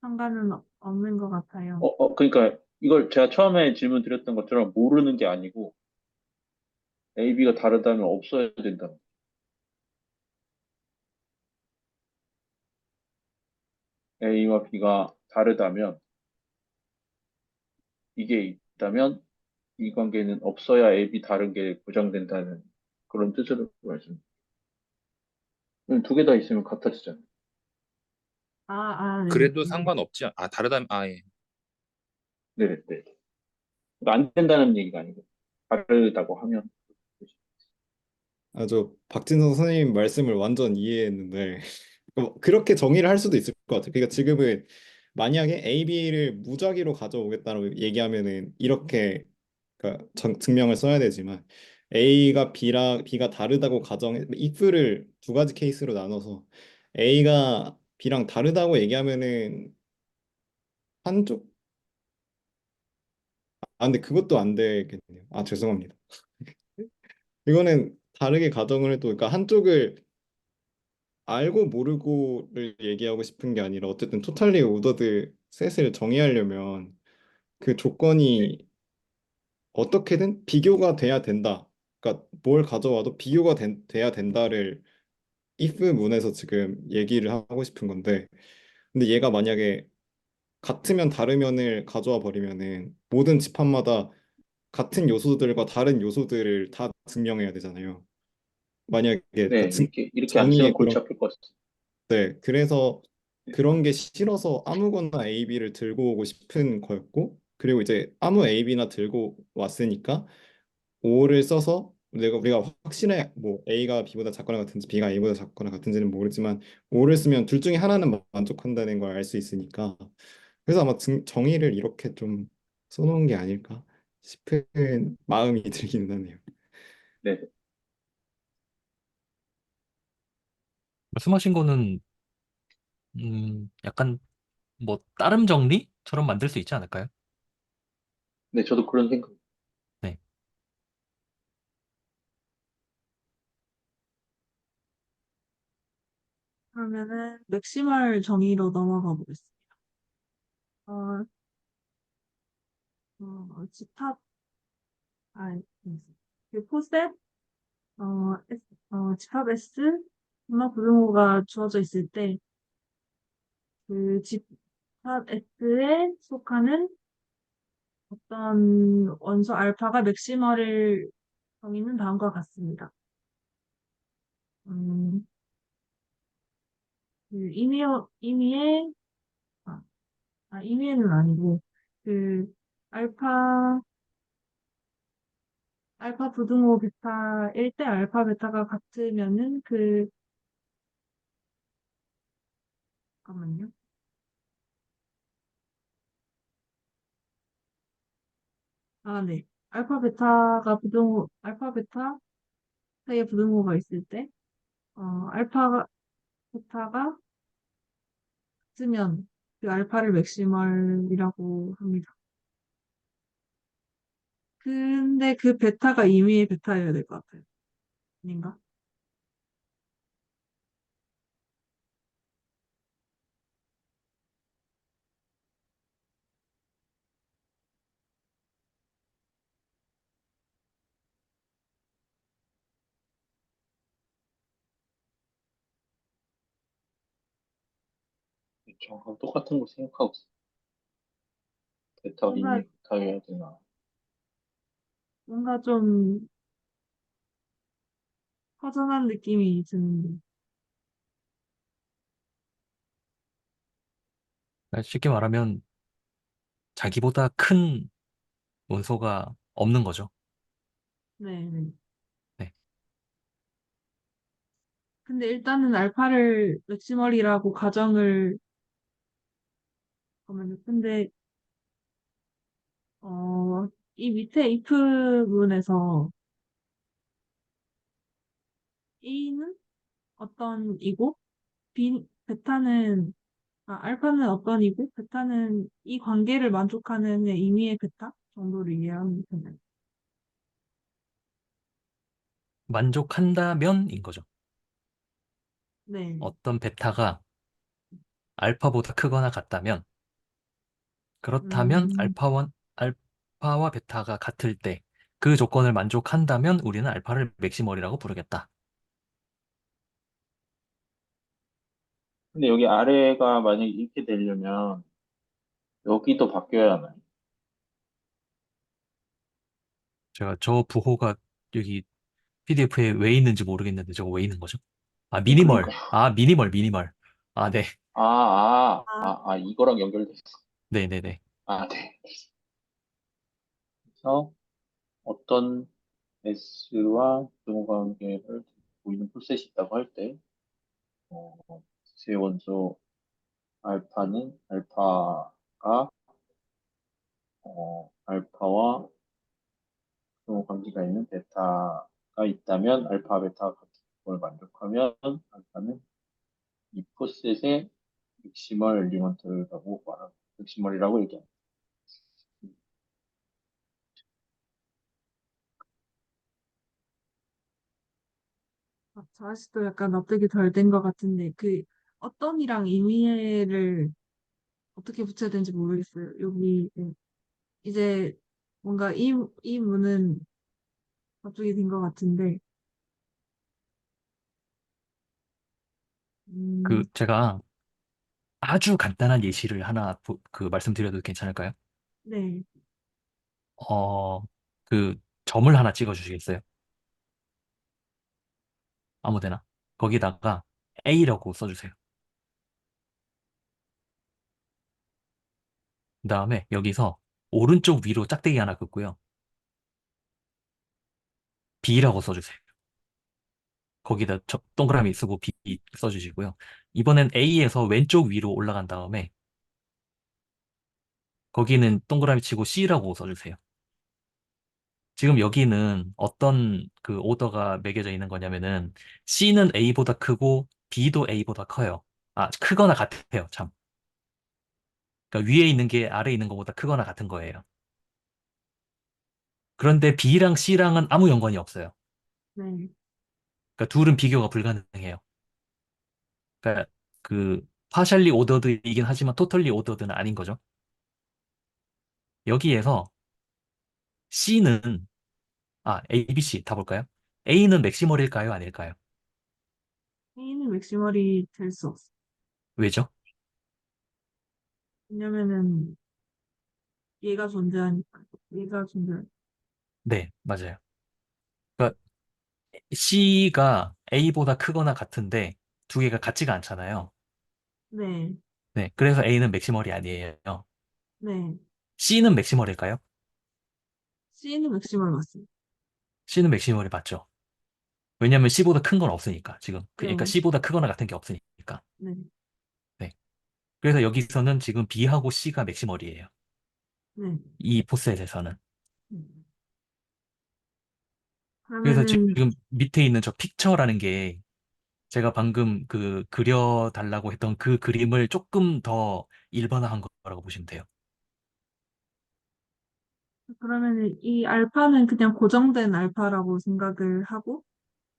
상관은 없는 것 같아요. 그러니까 이걸 제가 처음에 질문 드렸던 것처럼 모르는 게 아니고 A, B가 다르다면 없어야 된다. A와 B가 다르다면 이게 있다면 이 관계는 없어야 앱이 다른 게 보장된다는 그런 뜻으로 말씀. 두 개 다 있으면 같아지잖아요. 네. 그래도 상관없지. 다르다면, 예. 네, 네. 그러니까 안 된다는 얘기가 아니고 다르다고 하면. 아주 박진성 선생님 말씀을 완전 이해했는데 그렇게 정의를 할 수도 있을 것 같아요. 그러니까 지금은 만약에 A, B를 무작위로 가져오겠다고 얘기하면은 이렇게 그러니까 증명을 써야 되지만 A가 B가 다르다고 가정해 if를 두 가지 케이스로 나눠서 A가 B랑 다르다고 얘기하면은 한쪽 근데 그것도 안 되겠네요. 죄송합니다. 이거는 다르게 가정을 해도 그러니까 한쪽을 알고 모르고를 얘기하고 싶은 게 아니라 어쨌든 토탈리 오더드 셋을 정의하려면 그 조건이 어떻게든 비교가 돼야 된다. 그러니까 뭘 가져와도 비교가 돼야 된다를 if 문에서 지금 얘기를 하고 싶은 건데 근데 얘가 만약에 같으면 다르면을 가져와 버리면은 모든 집합마다 같은 요소들과 다른 요소들을 다 증명해야 되잖아요. 만약에 그러니까 네, 이렇게 안 쓰면 정의의 골치 그런 아플 것 같아요. 네, 그래서 네, 그런 게 싫어서 아무거나 A, B를 들고 오고 싶은 거였고, 그리고 이제 아무 A, B나 들고 왔으니까 O를 써서 우리가 확실해 뭐 A가 B보다 작거나 같은지 B가 A보다 작거나 같은지는 모르지만 O를 쓰면 둘 중에 하나는 만족한다는 걸 알 수 있으니까 그래서 아마 정의를 이렇게 좀 써놓은 게 아닐까 싶은 마음이 들기는 하네요. 네, 말씀하신 거는 약간 뭐 따름 정리처럼 만들 수 있지 않을까요? 네, 저도 그런 생각. 네. 그러면은 맥시멀 정의로 넘어가 보겠습니다. 어, 집합, 아, 그 포셋, 집합 S, 분모 부등호가 주어져 있을 때, 그 집합 S에 속하는 어떤 원소 알파가 맥시멀을 정의는 다음과 같습니다. 음, 그 임의의, 아, 임의는 아니고, 그 알파, 알파 부등호 베타일 때 알파 베타가 같으면은 잠깐만요. 네. 알파 베타 사이에 부등호가 있을 때, 알파 베타가 같으면 그 알파를 맥시멀이라고 합니다. 근데 그 베타가 임의의 베타여야 될 것 같아요. 아닌가? 정확하게 똑같은 거 생각하고 있어요. 베타 뭔가, 이미 베타여야 되나. 뭔가 좀 허전한 느낌이 드는데. 쉽게 말하면 자기보다 큰 원소가 없는 거죠. 네, 네. 네. 근데 일단은 알파를 맥시멀이라고 가정을 하면 근데 이 밑에 if문에서 A는 어떤 이고 베타는 알파는 어떤 이고 베타는 이 관계를 만족하는 의미의 베타 정도로 이해하면 되나요? 만족한다면인 거죠. 네. 어떤 베타가 알파보다 크거나 같다면, 그렇다면 음, 알파와 베타가 같을 때 그 조건을 만족한다면 우리는 알파를 맥시멀이라고 부르겠다. 근데 여기 아래가 만약에 이렇게 되려면 여기도 바뀌어야 하나요? 제가 저 부호가 여기 PDF에 왜 있는지 모르겠는데 저거 왜 있는 거죠? 아, 그러니까. 미니멀. 아, 미니멀. 아, 네. 이거랑 연결돼 있어. 네네네. 네. 그래서 어떤 S와 부호 관계를 보이는 풀셋이 있다고 할 때, 어, 세 원소 알파가 알파와 부호 관계가 있는 베타가 있다면 알파, 베타가 같은 걸 만족하면 알파는 이 풀셋의 맥시멀 엘리먼트라고 말합니다. 맥시멀이라고 얘기합니다. 저 아직도 약간 납득이 덜 된 것 같은데, 그 어떤이랑 의미를 어떻게 붙여야 되는지 모르겠어요. 여기 이제 뭔가 이 문은 납득이 된 것 같은데, 제가 아주 간단한 예시를 하나 말씀드려도 괜찮을까요? 네, 어, 그 점을 하나 찍어 주시겠어요? 아무 데나. 거기다가 A라고 써주세요. 그 다음에 여기서 오른쪽 위로 짝대기 하나 긋고요. B라고 써주세요. 거기다 동그라미 쓰고 B 써주시고요. 이번엔 A에서 왼쪽 위로 올라간 다음에 거기는 동그라미 치고 C라고 써주세요. 지금 여기는 어떤 그 오더가 매겨져 있는 거냐면은 C는 A보다 크고 B도 A보다 커요. 아, 크거나 같아요, 참. 그러니까 위에 있는 게 아래에 있는 것보다 크거나 같은 거예요. 그런데 B랑 C랑은 아무 연관이 없어요. 네, 그러니까 둘은 비교가 불가능해요. 그러니까 그 파셜리 오더드이긴 하지만 토털리 오더드는 아닌 거죠. 여기에서 C는 A, B, C 다 볼까요? A는 맥시멀일까요? 아닐까요? A는 맥시멀이 될 수 없어. 왜죠? 왜냐면은 얘가 존재하니까. 얘가 존재하니까. 네, 맞아요. 그러니까 C가 A보다 크거나 같은데 두 개가 같지가 않잖아요. 네, 네, 그래서 A는 맥시멀이 아니에요. 네. C는 맥시멀일까요? C는 맥시멀 맞습니다. C는 맥시멀이 맞죠. 왜냐하면 C보다 큰 건 없으니까 지금. 그러니까 네, C보다 크거나 같은 게 없으니까. 네, 네. 그래서 여기서는 지금 B하고 C가 맥시멀이에요. 네. 이 포셋에서는. 음. 그래서 그러면은 지금 밑에 있는 저 픽처라는 게 제가 방금 그 그려달라고 했던 그 그림을 조금 더 일반화한 거라고 보시면 돼요. 그러면은 이 알파는 그냥 고정된 알파라고 생각을 하고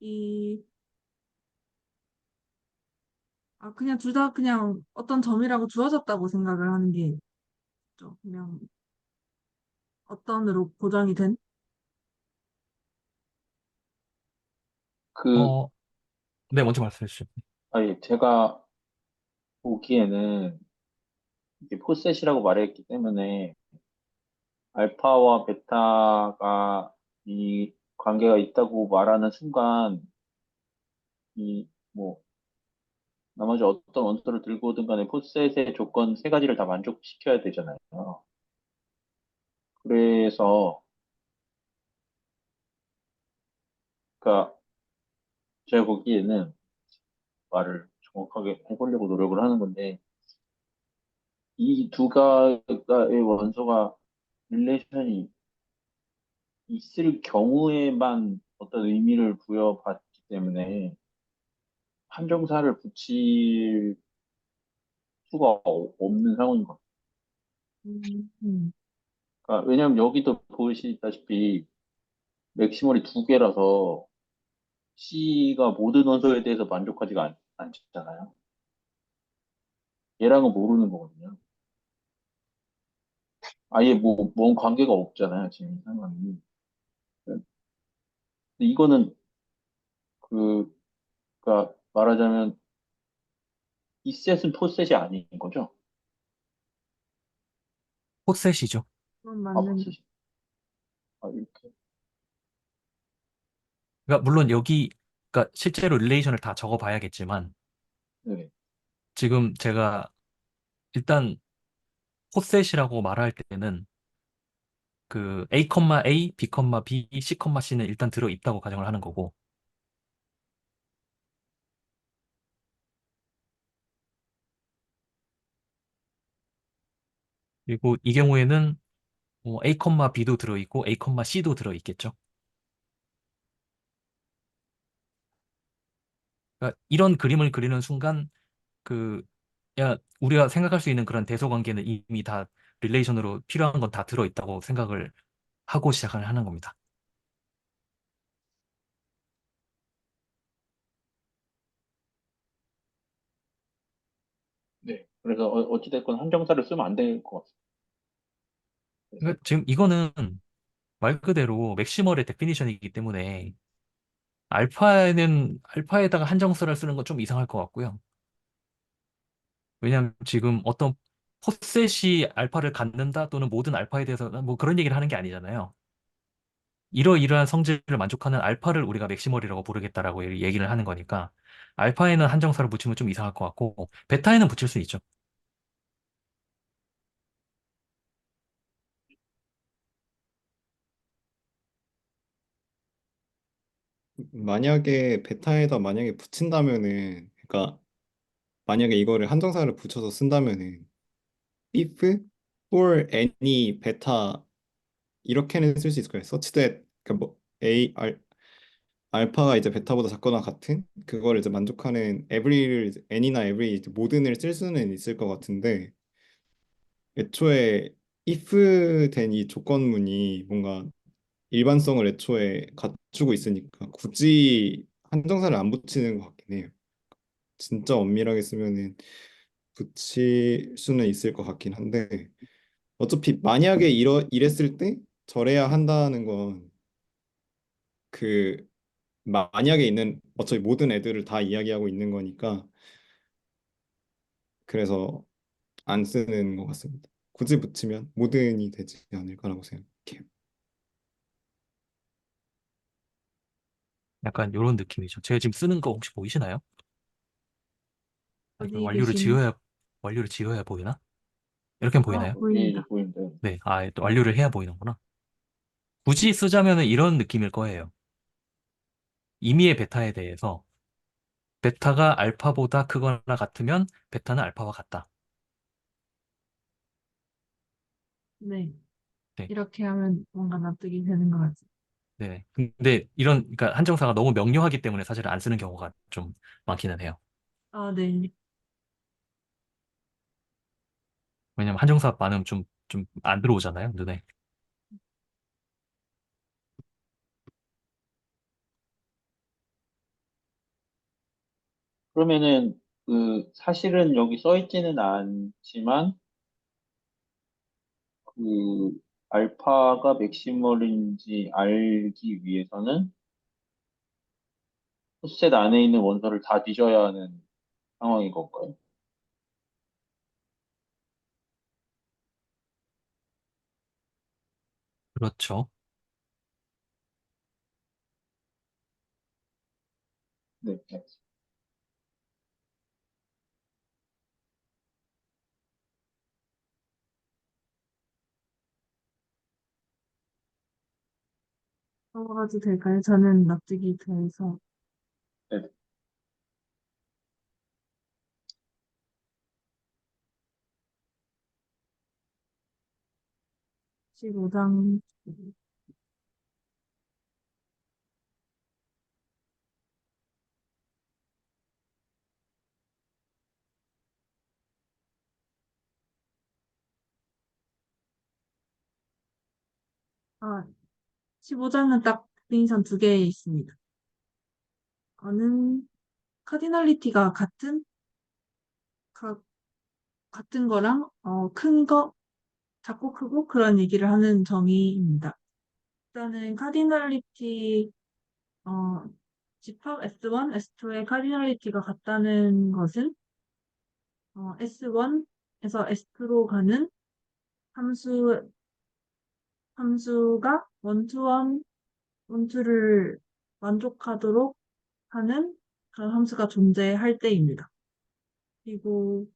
이 그냥 둘 다 그냥 어떤 점이라고 주어졌다고 생각을 하는 게 있죠. 그냥 어떤으로 고정이 된? 그, 어, 네, 먼저 말씀해 주시죠. 제가 보기에는 이게 포셋이라고 말했기 때문에 알파와 베타가 이 관계가 있다고 말하는 순간 뭐 나머지 어떤 원소를 들고 오든 간에 포셋의 조건 세 가지를 다 만족시켜야 되잖아요. 그래서 그러니까 제가 보기에는 말을 정확하게 해보려고 노력을 하는 건데 이 두 가의 원소가 릴레이션이 있을 경우에만 어떤 의미를 부여받기 때문에 한정사를 붙일 수가 없는 상황인 것 같아요. 음. 그러니까 왜냐하면 여기도 보시다시피 맥시멀이 두 개라서 C가 모든 원소에 대해서 만족하지가 않잖아요. 얘랑은 모르는 거거든요. 아예 뭔 관계가 없잖아요, 지금 이 상황이. 근데 이거는 그, 그러니까 말하자면 이 셋은 포셋이 아닌 거죠. 포셋이죠. 그건 아, 맞는데. 포셋이. 이렇게. 그러니까 물론 여기 그러니까 실제로 릴레이션을 다 적어봐야겠지만 네. 지금 제가 일단 포셋이라고 말할 때는 그 A, A, B, B, C, C는 일단 들어있다고 가정을 하는 거고 그리고 이 경우에는 A, B도 들어있고 A, C도 들어있겠죠. 그러니까 이런 그림을 그리는 순간 그 야, 우리가 생각할 수 있는 그런 대소 관계는 이미 다 릴레이션으로 필요한 건 다 들어있다고 생각을 하고 시작을 하는 겁니다. 네. 그래서 어찌됐건 한정사를 쓰면 안 될 것 같습니다. 그래서 그러니까 지금 이거는 말 그대로 맥시멀의 데피니션이기 때문에 알파에다가 한정수를 쓰는 건 좀 이상할 것 같고요. 왜냐하면 지금 어떤 포셋이 알파를 갖는다 또는 모든 알파에 대해서 뭐 그런 얘기를 하는 게 아니잖아요. 이러이러한 성질을 만족하는 알파를 우리가 맥시멀이라고 부르겠다라고 얘기를 하는 거니까 알파에는 한정사를 붙이면 좀 이상할 것 같고 베타에는 붙일 수 있죠. 만약에 베타에다 만약에 붙인다면은, 그러니까 만약에 이거를 한정사를 붙여서 쓴다면은 if for any 베타 이렇게는 쓸 수 있을 거예요. such that 그러니까 뭐 알파가 이제 베타보다 작거나 같은 그거를 이제 만족하는 every를 any나 every 이제 모든을 쓸 수는 있을 것 같은데 애초에 if 된 이 조건문이 뭔가 일반성을 애초에 갖추고 있으니까 굳이 한정사를 안 붙이는 것 같긴 해요. 진짜 엄밀하게 쓰면은 붙일 수는 있을 것 같긴 한데 어차피 만약에 이랬을 때 저래야 한다는 건 그 만약에 있는 어차피 모든 애들을 다 이야기하고 있는 거니까 그래서 안 쓰는 것 같습니다. 굳이 붙이면 모든이 되지 않을까라고 생각해요. 약간 이런 느낌이죠. 제가 지금 쓰는 거 혹시 보이시나요? 이거 어디 계신? 완료를 지어야 보이나? 이렇게 보이나요? 예, 보입니다. 보입니다. 네, 또 완료를 해야 보이는구나. 굳이 쓰자면은 이런 느낌일 거예요. 임의의 베타에 대해서 베타가 알파보다 크거나 같으면 베타는 알파와 같다. 네. 네, 이렇게 하면 뭔가 납득이 되는 것 같아요. 네. 근데 그러니까 한정사가 너무 명료하기 때문에 사실 안 쓰는 경우가 좀 많기는 해요. 아, 네. 왜냐면 한정사 많으면 좀 안 들어오잖아요, 눈에. 그러면은 그 사실은 여기 써 있지는 않지만 그 알파가 맥시멀인지 알기 위해서는 셋 안에 있는 원소를 다 뒤져야 하는 상황인 건가요? 그렇죠. 네. 네. 넘어가도 될까요? 저는 납득이 돼서. 네. 15장. 아, 15장은 딱 데피니션 두 개 있습니다. 어는 카디널리티가 가- 같은 거랑, 큰 거, 작고 크고 그런 얘기를 하는 정의입니다. 일단은 카디널리티, 어, 집합 S1, S2의 카디널리티가 같다는 것은, S1에서 S2로 가는 함수가 원투원, 원투를 만족하도록 하는 그런 함수가 존재할 때입니다. 그리고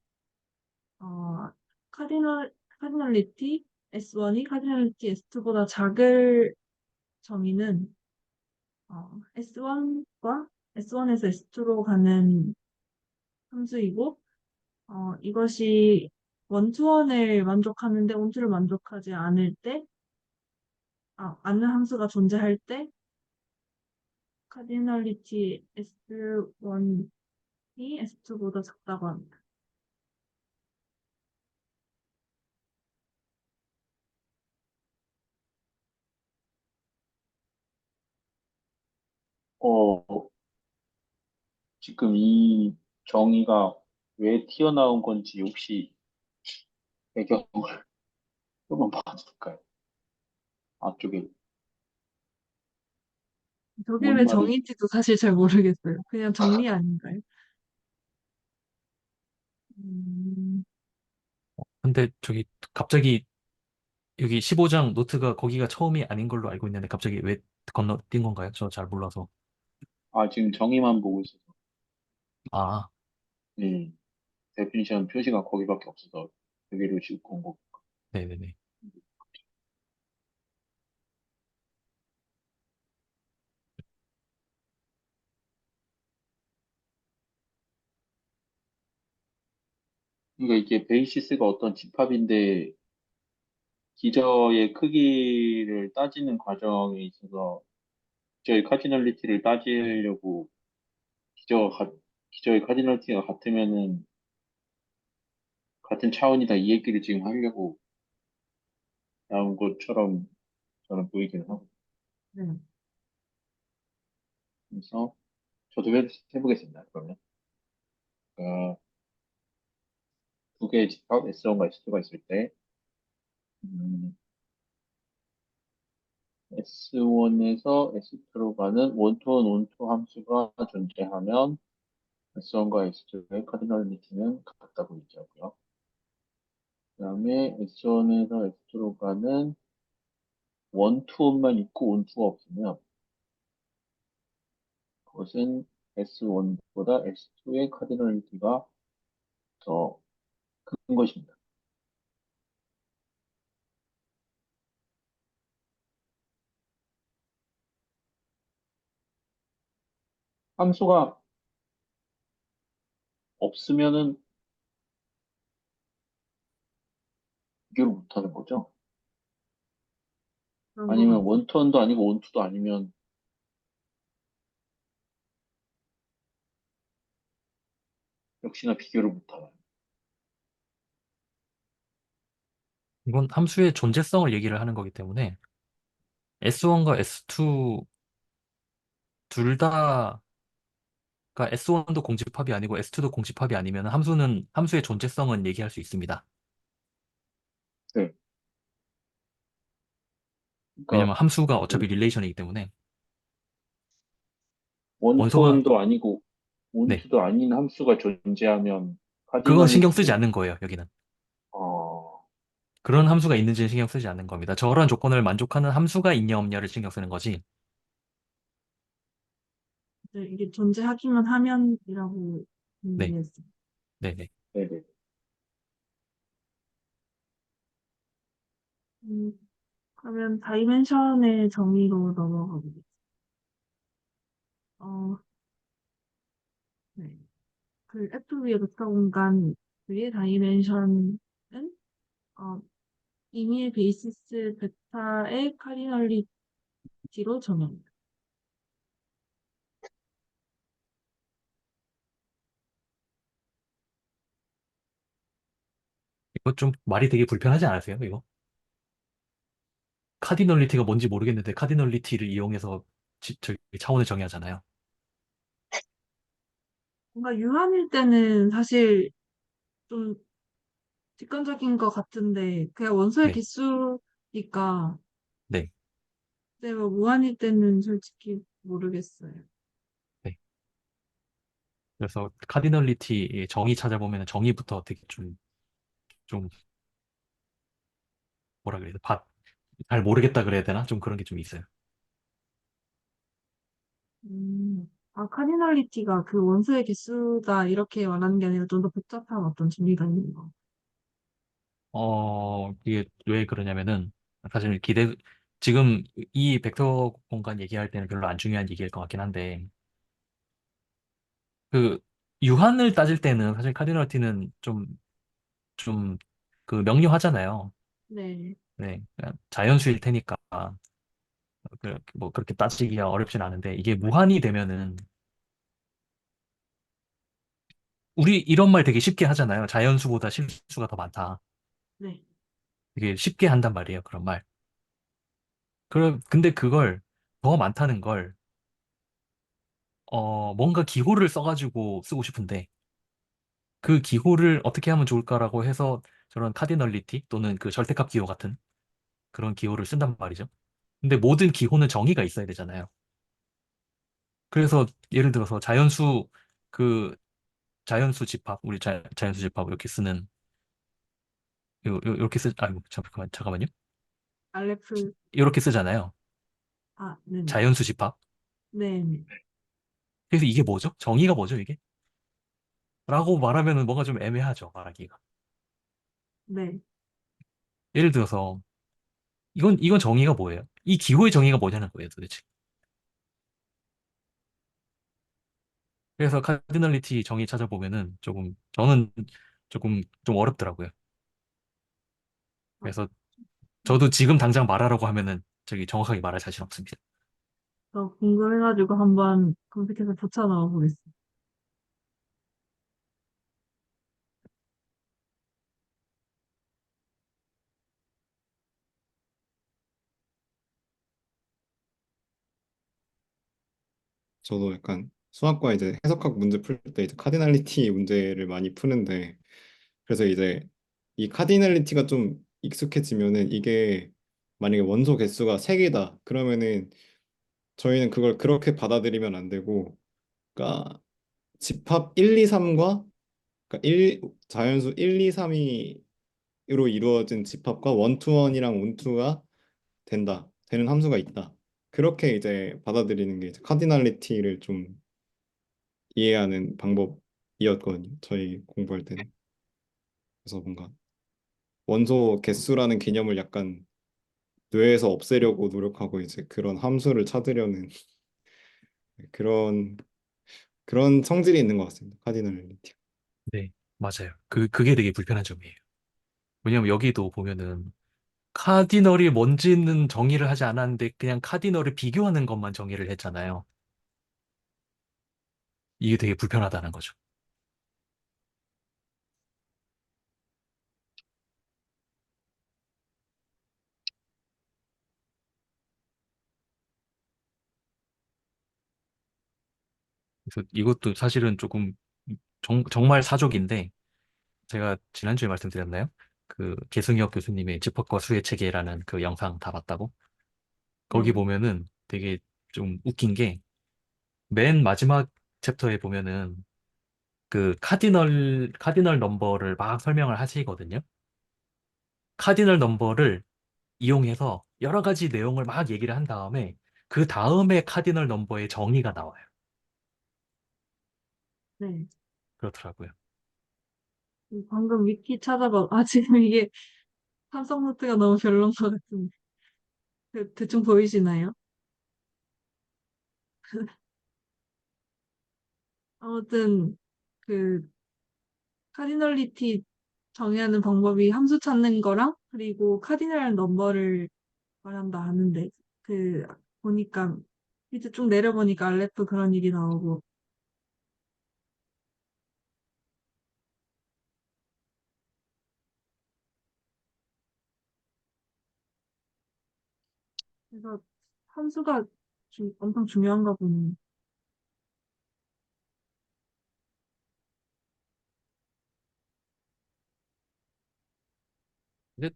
카디널리티 S1이 카디널리티 S2보다 작을 정의는 S1과 S1에서 S2로 가는 함수이고 이것이 원투원을 만족하는데 원투를 만족하지 않을 때 않는 함수가 존재할 때 카디널리티 S1이 S2보다 작다고 합니다. 어, 지금 이 정의가 왜 튀어나온 건지 혹시 배경을 조금 봐줄까요? 앞쪽에 저게 뭔 왜 말이, 정의인지도 사실 잘 모르겠어요. 그냥 정리 아닌가요? 음, 근데 저기 갑자기 여기 15장 노트가 거기가 처음이 아닌 걸로 알고 있는데 갑자기 왜 건너뛴 건가요? 저 잘 몰라서. 지금 정의만 보고 있어서, 아, 데피니션 표시가 거기밖에 없어서 여기로 짚고 온 거고. 네네네. 그러니까 이게 베이시스가 어떤 집합인데, 기저의 크기를 따지는 과정에 있어서, 기저의 카디널리티를 따지려고, 기저의 카디널리티가 같으면은, 같은 차원이다 이 얘기를 지금 하려고 나온 것처럼 저는 보이기는 하고. 네. 그래서, 저도 해보겠습니다. 그러면. 어, 두 개의 집합, S1과 S2가 있을 때, S1에서 S2로 가는 원투원 원투 함수가 존재하면 S1과 S2의 카디널리티는 같다고 얘기하고요. 그 다음에 S1에서 S2로 가는 원투원만 있고 원투가 없으면 그것은 S1보다 S2의 카디널리티가 더 큰 것입니다. 함수가 없으면은 비교를 못하는 거죠. 그런 것 아니면 같아요. 원투원도 아니고 원투도 아니면 역시나 비교를 못하나요? 이건 함수의 존재성을 얘기를 하는 거기 때문에 S1과 S2 둘 다, 그러니까 S1도 공집합이 아니고 S2도 공집합이 아니면 함수의 존재성은 얘기할 수 있습니다. 네. 그러니까 왜냐면 함수가 어차피 원- 릴레이션이기 때문에 원소가, 원투원도 아니고 네, 원투도 아닌 함수가 존재하면 그건 신경 쓰지 카디널리티는 않는 거예요, 여기는. 어, 그런 함수가 있는지는 신경 쓰지 않는 겁니다. 저런 조건을 만족하는 함수가 있냐 없냐를 신경 쓰는 거지. 이제 이게 존재하기만 하면이라고 네, 이해했어요. 네네. 네네. 음, 그러면 다이멘션의 정의로 넘어가 보겠습니다. 어, 네. 그 F위의 벡터 공간 위의 다이멘션은 어, 임의의 베이시스 베타의 카디널리티로 정합니다. 이거 좀 말이 되게 불편하지 않으세요, 이거? 카디널리티가 뭔지 모르겠는데 카디널리티를 이용해서 저기 차원을 정의하잖아요. 뭔가 유한일 때는 사실 좀 직관적인 것 같은데 그냥 원소의 네, 개수니까 네, 근데 뭐 무한일 때는 솔직히 모르겠어요. 네. 그래서 카디널리티 정의 찾아보면 정의부터 되게 좀 뭐라 그래야 돼? 잘 모르겠다 그래야 되나? 좀 그런 게 좀 있어요. 카디널리티가 그 원소의 개수다 이렇게 말하는 게 아니라 좀 더 복잡한 어떤 진리가 있는 거. 이게 왜 그러냐면은, 사실 지금 이 벡터 공간 얘기할 때는 별로 안 중요한 얘기일 것 같긴 한데, 그, 유한을 따질 때는 사실 카디널티는 좀, 그 명료하잖아요. 네, 네. 그냥 자연수일 테니까, 뭐 그렇게 따지기가 어렵진 않은데, 이게 무한이 되면은, 우리 이런 말 되게 쉽게 하잖아요. 자연수보다 실수가 더 많다. 네, 되게 쉽게 한단 말이에요. 그런 말. 근데 그걸 더 많다는 걸, 뭔가 기호를 써가지고 쓰고 싶은데, 그 기호를 어떻게 하면 좋을까라고 해서 저런 카디널리티 또는 그 절대값 기호 같은 그런 기호를 쓴단 말이죠. 근데 모든 기호는 정의가 있어야 되잖아요. 그래서 예를 들어서 그 자연수 집합, 우리 자연수 집합 이렇게 쓰는, 이렇게 아이고, 잠깐만요. 알레프, 이렇게 쓰잖아요. 네네, 자연수 집합. 네네, 그래서 이게 뭐죠? 정의가 뭐죠, 이게? 라고 말하면은 뭔가 좀 애매하죠, 말하기가. 네. 예를 들어서, 이건 정의가 뭐예요? 이 기호의 정의가 뭐냐는 거예요, 도대체. 그래서 카디널리티 정의 찾아보면은 저는 조금 좀 어렵더라고요. 어, 그래서 저도 지금 당장 말하라고 하면은 저기 정확하게 말할 자신 없습니다. 저 궁금해가지고 한번 검색해서 붙여 넣어 보겠습니다. 저도 약간 수학과 이제 해석학 문제 풀 때 이제 카디널리티 문제를 많이 푸는데 그래서 이제 이 카디널리티가 좀 익숙해지면은 이게 만약에 원소 개수가 3개다 그러면은 저희는 그걸 그렇게 받아들이면 안 되고 그러니까 집합 1, 2, 3과 그러니까 자연수 1, 2, 3이로 이루어진 집합과 원투원이랑 원투가 되는 함수가 있다. 그렇게 이제 받아들이는 게 이제 카디널리티를 좀 이해하는 방법이었거든요. 저희 공부할 때는. 그래서 뭔가 원소 개수라는 개념을 약간 뇌에서 없애려고 노력하고 이제 그런 함수를 찾으려는 그런 그런 성질이 있는 것 같습니다. 카디널리티. 네, 맞아요. 그게 되게 불편한 점이에요. 왜냐면 여기도 보면은 카디널이 뭔지는 정의를 하지 않았는데 그냥 카디널을 비교하는 것만 정의를 했잖아요. 이게 되게 불편하다는 거죠. 그래서 이것도 사실은 조금 정말 사족인데 제가 지난주에 말씀드렸나요? 그 계승혁 교수님의 집합과 수의 체계라는 그 영상 다 봤다고? 거기 네, 보면은 되게 좀 웃긴 게 맨 마지막 챕터에 보면은 그 카디널 넘버를 막 설명을 하시거든요. 카디널 넘버를 이용해서 여러 가지 내용을 막 얘기를 한 다음에 그 다음에 카디널 넘버의 정의가 나와요. 네. 그렇더라고요. 방금 위키 지금 이게 삼성 노트가 너무 별론 것 같은데. 대충 보이시나요? 아무튼, 그, 카디널리티 정의하는 방법이 함수 찾는 거랑, 그리고 카디널 넘버를 말한다 하는데, 그, 보니까, 밑에 쭉 내려보니까 알레프 그런 일이 나오고, 그래서 함수가 엄청 중요한가 보네. 근데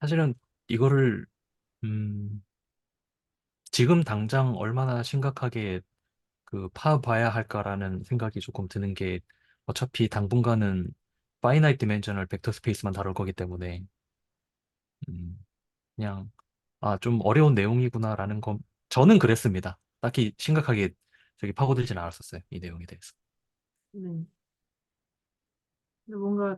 사실은 이거를 음, 지금 당장 얼마나 심각하게 그 파봐야 할까라는 생각이 조금 드는 게 어차피 당분간은 파이나이트 디멘셔널 벡터 스페이스만 다룰 거기 때문에 음, 그냥 좀 어려운 내용이구나라는 건 저는 그랬습니다. 딱히 심각하게 저기 파고들진 않았었어요. 이 내용에 대해서. 네. 근데 뭔가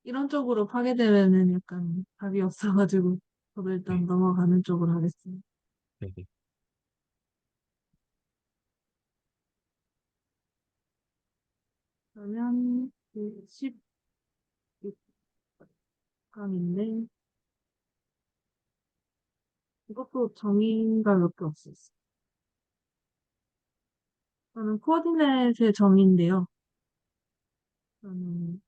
이런 쪽으로 파괴되면은 약간 답이 없어가지고 저도 일단 네. 넘어가는 쪽으로 하겠습니다. 네. 네. 그러면 그 16강인데 이것도 정의가 몇 개 없었어요. 저는 코어디네이트의 정의인데요. 저는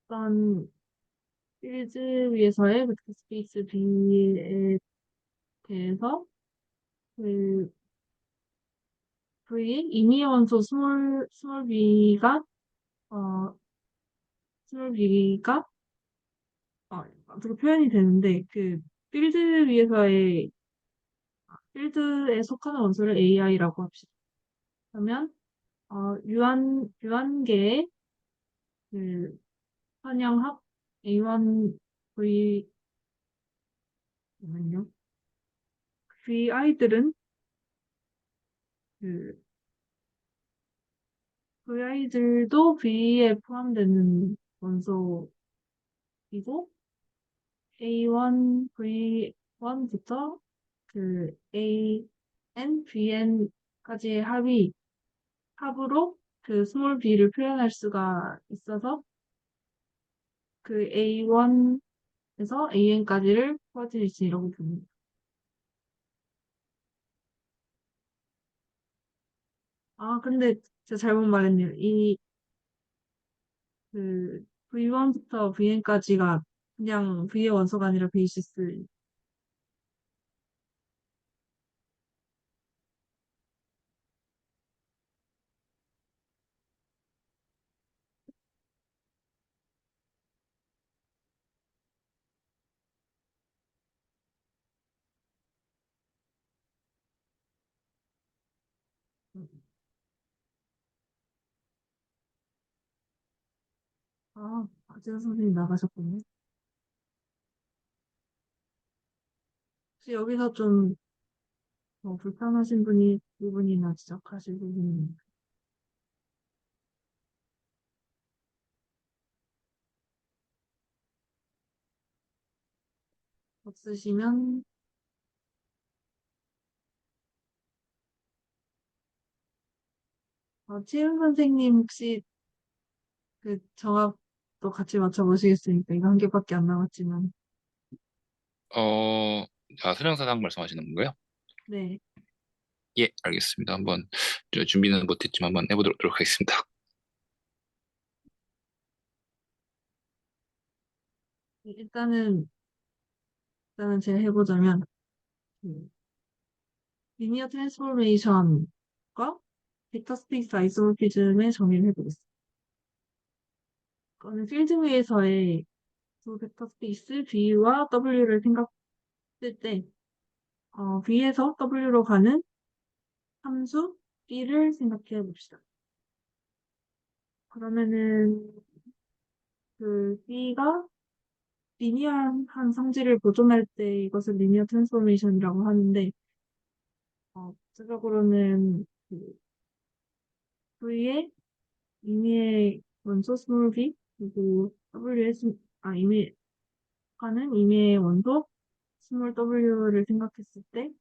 어떤 시리즈 위에서의 벡터 스페이스 B에 대해서 그 V의 임의의 원소 스몰 b가 어 스몰 b가 어떻게 표현이 되는데 그 필드 위에서의 필드에 속하는 원소를 AI라고 합시다. 그러면 유한계의 그 선형합 A1 V 잠깐만요. VI들은 그 VI들도 V에 포함되는 원소이고 A1 V1부터 그 AN, BN까지의 합으로 그 스몰 b를 표현할 수가 있어서 그 A1에서 AN까지를 코어디네이션이라고 부릅니다. 근데 제가 잘못 말했네요. 그 V1부터 VN까지가 그냥 V의 원소가 아니라 베이시스. 박재현 선생님 나가셨군요. 혹시 여기서 좀 불편하신 부분이나 지적하실 부분이 없으시면 채윤 선생님 혹시 그 정합도 같이 맞춰보시겠습니까? 이거 한 개밖에 안 남았지만. 선형사상 말씀하시는 건가요? 네. 예, 알겠습니다. 한번 준비는 못했지만 한번 해보도록 하겠습니다. 일단은 제가 해보자면 그 리니어 트랜스포메이션과 벡터 스페이스 아이소모피즘의 정의를 해보겠습니다. 이거는 필드 위에서의 두 벡터 스페이스 V와 W를 생각할 때 V에서 W로 가는 함수 B를 생각해 봅시다. 그러면은 그 B가 리니어한 성질을 보존할 때 이것을 리니어 트랜스포메이션이라고 하는데 구체적으로는 그 V의 임의의 원소 스몰 b 그리고 임의 가는 임의의 원소 스몰 w를 생각했을 때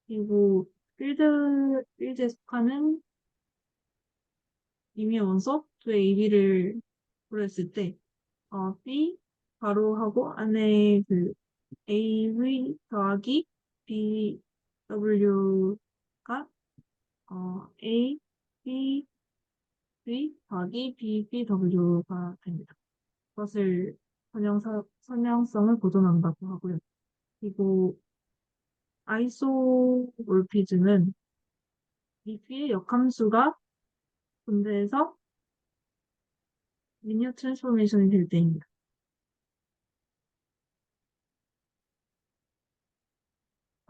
그리고 필드에 속하는 임의의 원소 두 AB를 고려했을 때 B 바로하고 안에 그 AV 더하기 BW가 A, B, V 더하기 BBW가 됩니다. 그것을 선형성을 보존한다고 하고요. 그리고 아이소몰피즘은 이 B의 역함수가 존재해서 리니어 트랜스포메이션이 될 때입니다.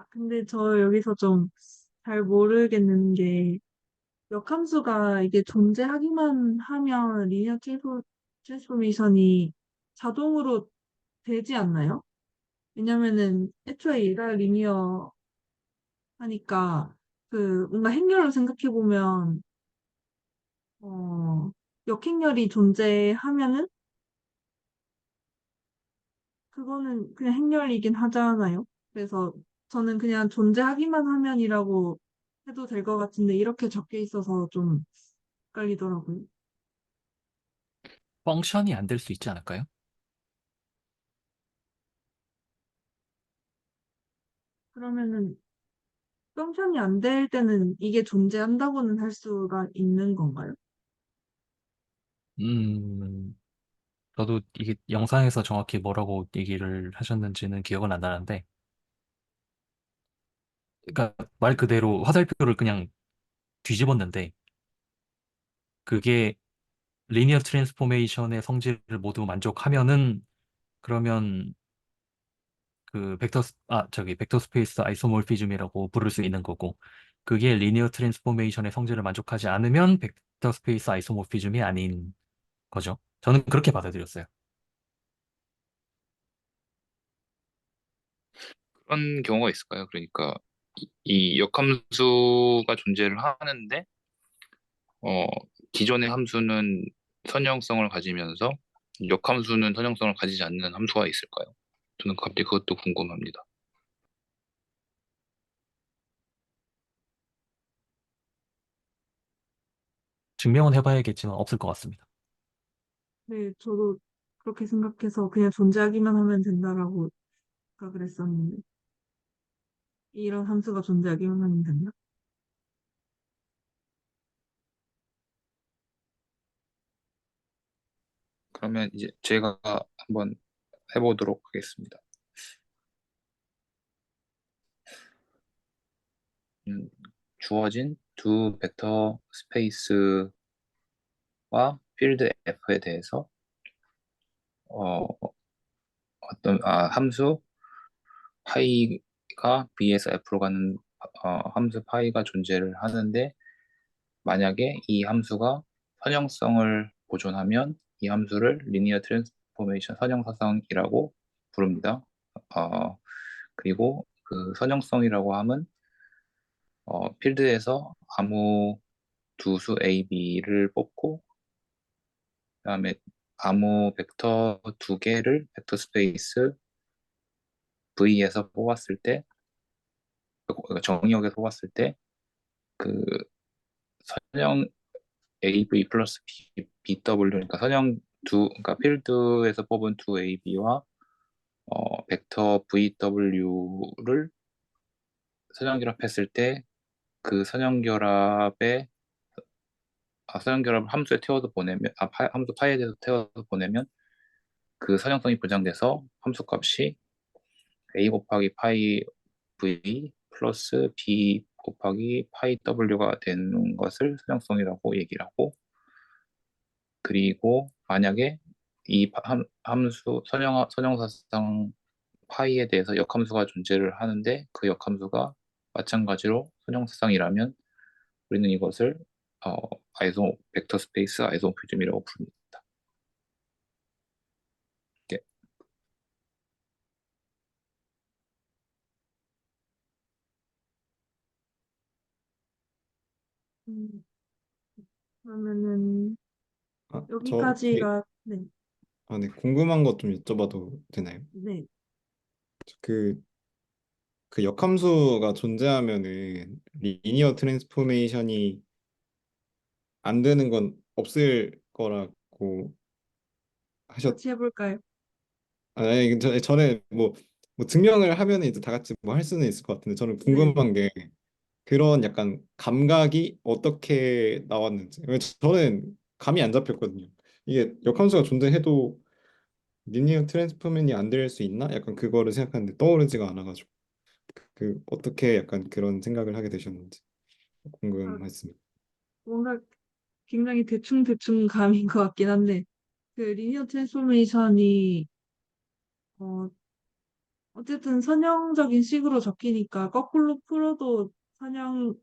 근데 저 여기서 좀 잘 모르겠는 게 역함수가 이게 존재하기만 하면 트랜스포메이션이 자동으로 되지 않나요? 왜냐면은 애초에 얘가 리니어 하니까 그 뭔가 행렬로 생각해 보면 역행렬이 존재하면은 그거는 그냥 행렬이긴 하잖아요. 그래서 저는 그냥 존재하기만 하면이라고 해도 될 것 같은데 이렇게 적혀 있어서 좀 헷갈리더라고요. 펑션이 안 될 수 있지 않을까요? 그러면은 펑션이 안 될 때는 이게 존재한다고는 할 수가 있는 건가요? 음, 저도 이게 영상에서 정확히 뭐라고 얘기를 하셨는지는 기억은 안 나는데, 그러니까 말 그대로 화살표를 그냥 뒤집었는데, 그게 리니어 트랜스포메이션의 성질을 모두 만족하면은, 그러면 그 벡터 스페이스 아이소모피즘이라고 부를 수 있는 거고, 그게 리니어 트랜스포메이션의 성질을 만족하지 않으면 벡터 스페이스 아이소모피즘이 아닌 거죠. 저는 그렇게 받아들였어요. 그런 경우가 있을까요? 그러니까 이 역함수가 존재를 하는데 어, 기존의 함수는 선형성을 가지면서 역함수는 선형성을 가지지 않는 함수가 있을까요? 저는 갑자기 그것도 궁금합니다. 증명은 해봐야겠지만 없을 것 같습니다. 네, 저도 그렇게 생각해서 그냥 존재하기만 하면 된다라고 생각을 했었는데 이런 함수가 존재하기만 하면 된다? 그러면 이제 제가 한번 해보도록 하겠습니다. 음, 주어진 두 벡터 스페이스와 필드 F에 대해서 어, 함수 파이가 B에서 F로 가는 함수 파이가 존재를 하는데 만약에 이 함수가 선형성을 보존하면 이 함수를 리니어 트랜스포메이션 선형사성이라고 부릅니다. 어, 그리고 그 선형성이라고 함은 필드에서 아무 두 수 A, B를 뽑고 그다음에 아무 벡터 두 개를 벡터 스페이스 V에서 뽑았을 때 정의역에서 뽑았을 때 그 선형 AV 플러스 BW 그러니까 선형 그러니까 필드에서 뽑은 두 AB와 벡터 VW를 선형결합했을 때 그 선형결합에 선형결합을 함수에 태워서 보내면 함수 파이에 대해서 태워서 보내면 그 선형성이 보장돼서 함수값이 A 곱하기 파이 V 플러스 B 곱하기 파이 W가 되는 것을 선형성이라고 얘기를 하고 그리고 만약에 이 함수 선형사상 파이에 대해서 역함수가 존재를 하는데 그 역함수가 마찬가지로 선형사상이라면 우리는 이것을 어, 벡터 스페이스 아이소모피즘이라고 부릅니다. 네. 음, 그러면은 저 혹시 여기까지가 네, 네, 궁금한 것 좀 여쭤봐도 되나요? 네. 그, 그 역함수가 존재하면은 리니어 트랜스포메이션이 안 되는 건 없을 거라고 하셨. 같이 해볼까요? 아니, 전에 뭐 증명을 하면 이제 다 같이 뭐 할 수는 있을 것 같은데 저는 네. 궁금한 게 그런 약간 감각이 어떻게 나왔는지. 왜냐면 저는 감이 안 잡혔거든요. 이게 역함수가 존재해도 리니어 트랜스포면이 안 될 수 있나? 약간 그거를 생각하는데 떠오르지가 않아가지고 그 어떻게 약간 그런 생각을 하게 되셨는지 아, 궁금했습니다. 뭔가 굉장히 대충 감인 것 같긴 한데 그 리니어 트랜스포메이션이 어, 어쨌든 선형적인 식으로 적히니까 거꾸로 풀어도 선형의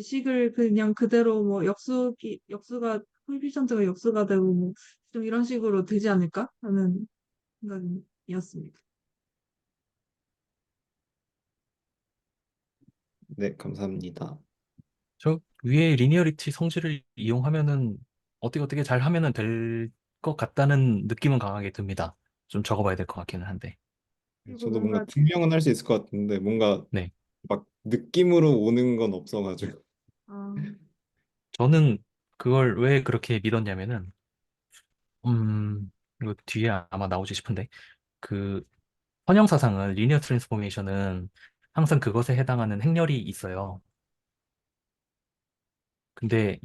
식을 그냥 그대로 뭐 역수가 코에피션트가 역수가 되고 뭐 좀 이런 식으로 되지 않을까 하는 생각이었습니다. 네, 감사합니다. 저 위에 리니어리티 성질을 이용하면은 어떻게 잘 하면은 될 것 같다는 느낌은 강하게 듭니다. 좀 적어봐야 될 것 같기는 한데. 그리고 저도 뭔가 뭔가 증명은 할 수 있을 것 같은데 뭔가 네. 막 느낌으로 오는 건 없어가지고. 어, 저는 그걸 왜 그렇게 믿었냐면은, 이거 뒤에 아마 나오지 싶은데, 그 선형사상은, 리니어 트랜스포메이션은 항상 그것에 해당하는 행렬이 있어요. 근데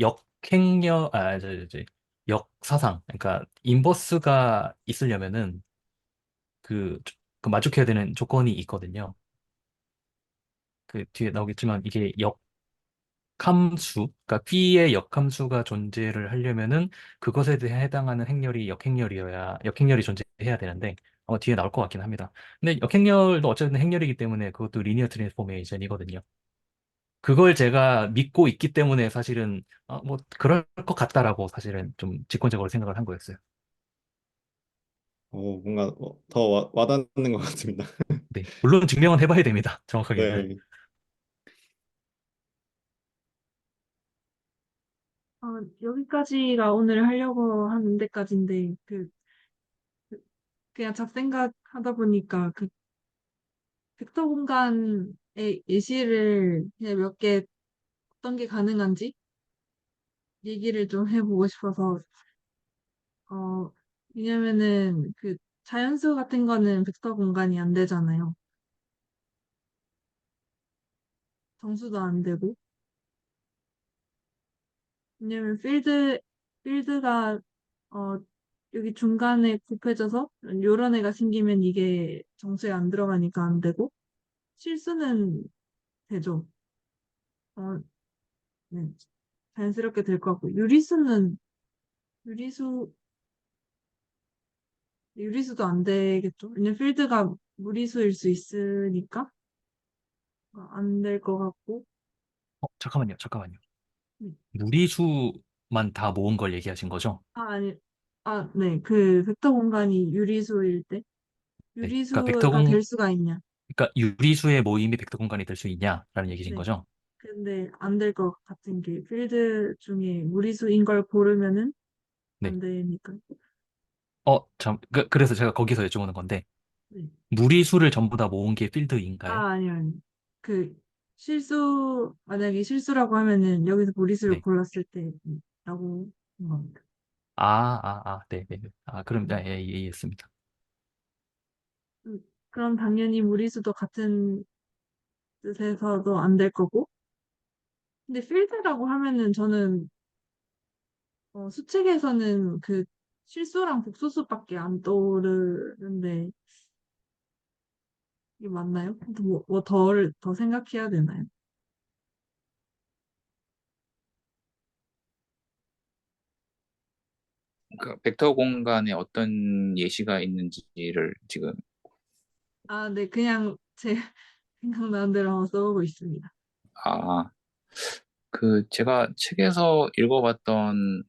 역사상, 그러니까 인버스가 있으려면은 그, 그 만족해야 되는 조건이 있거든요. 그 뒤에 나오겠지만 이게 역함수, 그러니까 B의 역함수가 존재를 하려면은 그것에 대해 해당하는 행렬이 역행렬이 존재해야 되는데 아마 뒤에 나올 것 같긴 합니다. 근데 역행렬도 어쨌든 행렬이기 때문에 그것도 리니어 트랜스포메이션이거든요. 그걸 제가 믿고 있기 때문에 사실은 뭐 그럴 것 같다라고 사실은 좀 직관적으로 생각을 한 거였어요. 뭔가 더 와닿는 것 같습니다. 네, 물론 증명은 해봐야 됩니다. 정확하게는. 네. 여기까지가 오늘 하려고 하는 데까지인데, 그냥 잡생각 하다 보니까 벡터 공간의 예시를 그냥 몇 개, 어떤 게 가능한지 얘기를 좀 해보고 싶어서, 어, 왜냐면은 자연수 같은 거는 벡터 공간이 안 되잖아요. 정수도 안 되고. 왜냐면 필드가, 어, 여기 중간에 굽혀져서 요런 애가 생기면 이게 정수에 안 들어가니까 안 되고, 실수는 되죠. 어, 네. 자연스럽게 될 것 같고, 유리수, 유리수도 안 되겠죠. 왜냐면 필드가 무리수일 수 있으니까 안 될 것 같고, 잠깐만요. 음. 무리수만 다 모은 걸 얘기하신 거죠? 아니, 네. 벡터 공간이 유리수일 때, 네. 그러니까 유리수가 될 수가 있냐. 그러니까 유리수의 모임이 벡터 공간이 될 수 있냐라는 얘기신 네. 거죠? 근데 안 될 것 같은 게, 필드 중에 무리수인 걸 고르면은 네. 안 되니까. 그래서 제가 거기서 여쭤보는 건데, 네. 무리수를 전부 다 모은 게 필드인가요? 아니요. 그, 만약에 실수라고 하면은 여기서 무리수를 네. 골랐을 때, 라고 한 겁니다. 네. 그럼, 예, 이해했습니다. 음, 그럼 당연히 무리수도 같은 뜻에서도 안 될 거고. 근데 필드라고 하면은 저는 수책에서는 실수랑 복소수밖에 안 떠오르는데 이게 맞나요? 더 생각해야 되나요? 그러니까 벡터 공간에 어떤 예시가 있는지를 지금 네, 그냥 제 생각나는 대로 한번 써보고 있습니다. 아, 제가 책에서 읽어봤던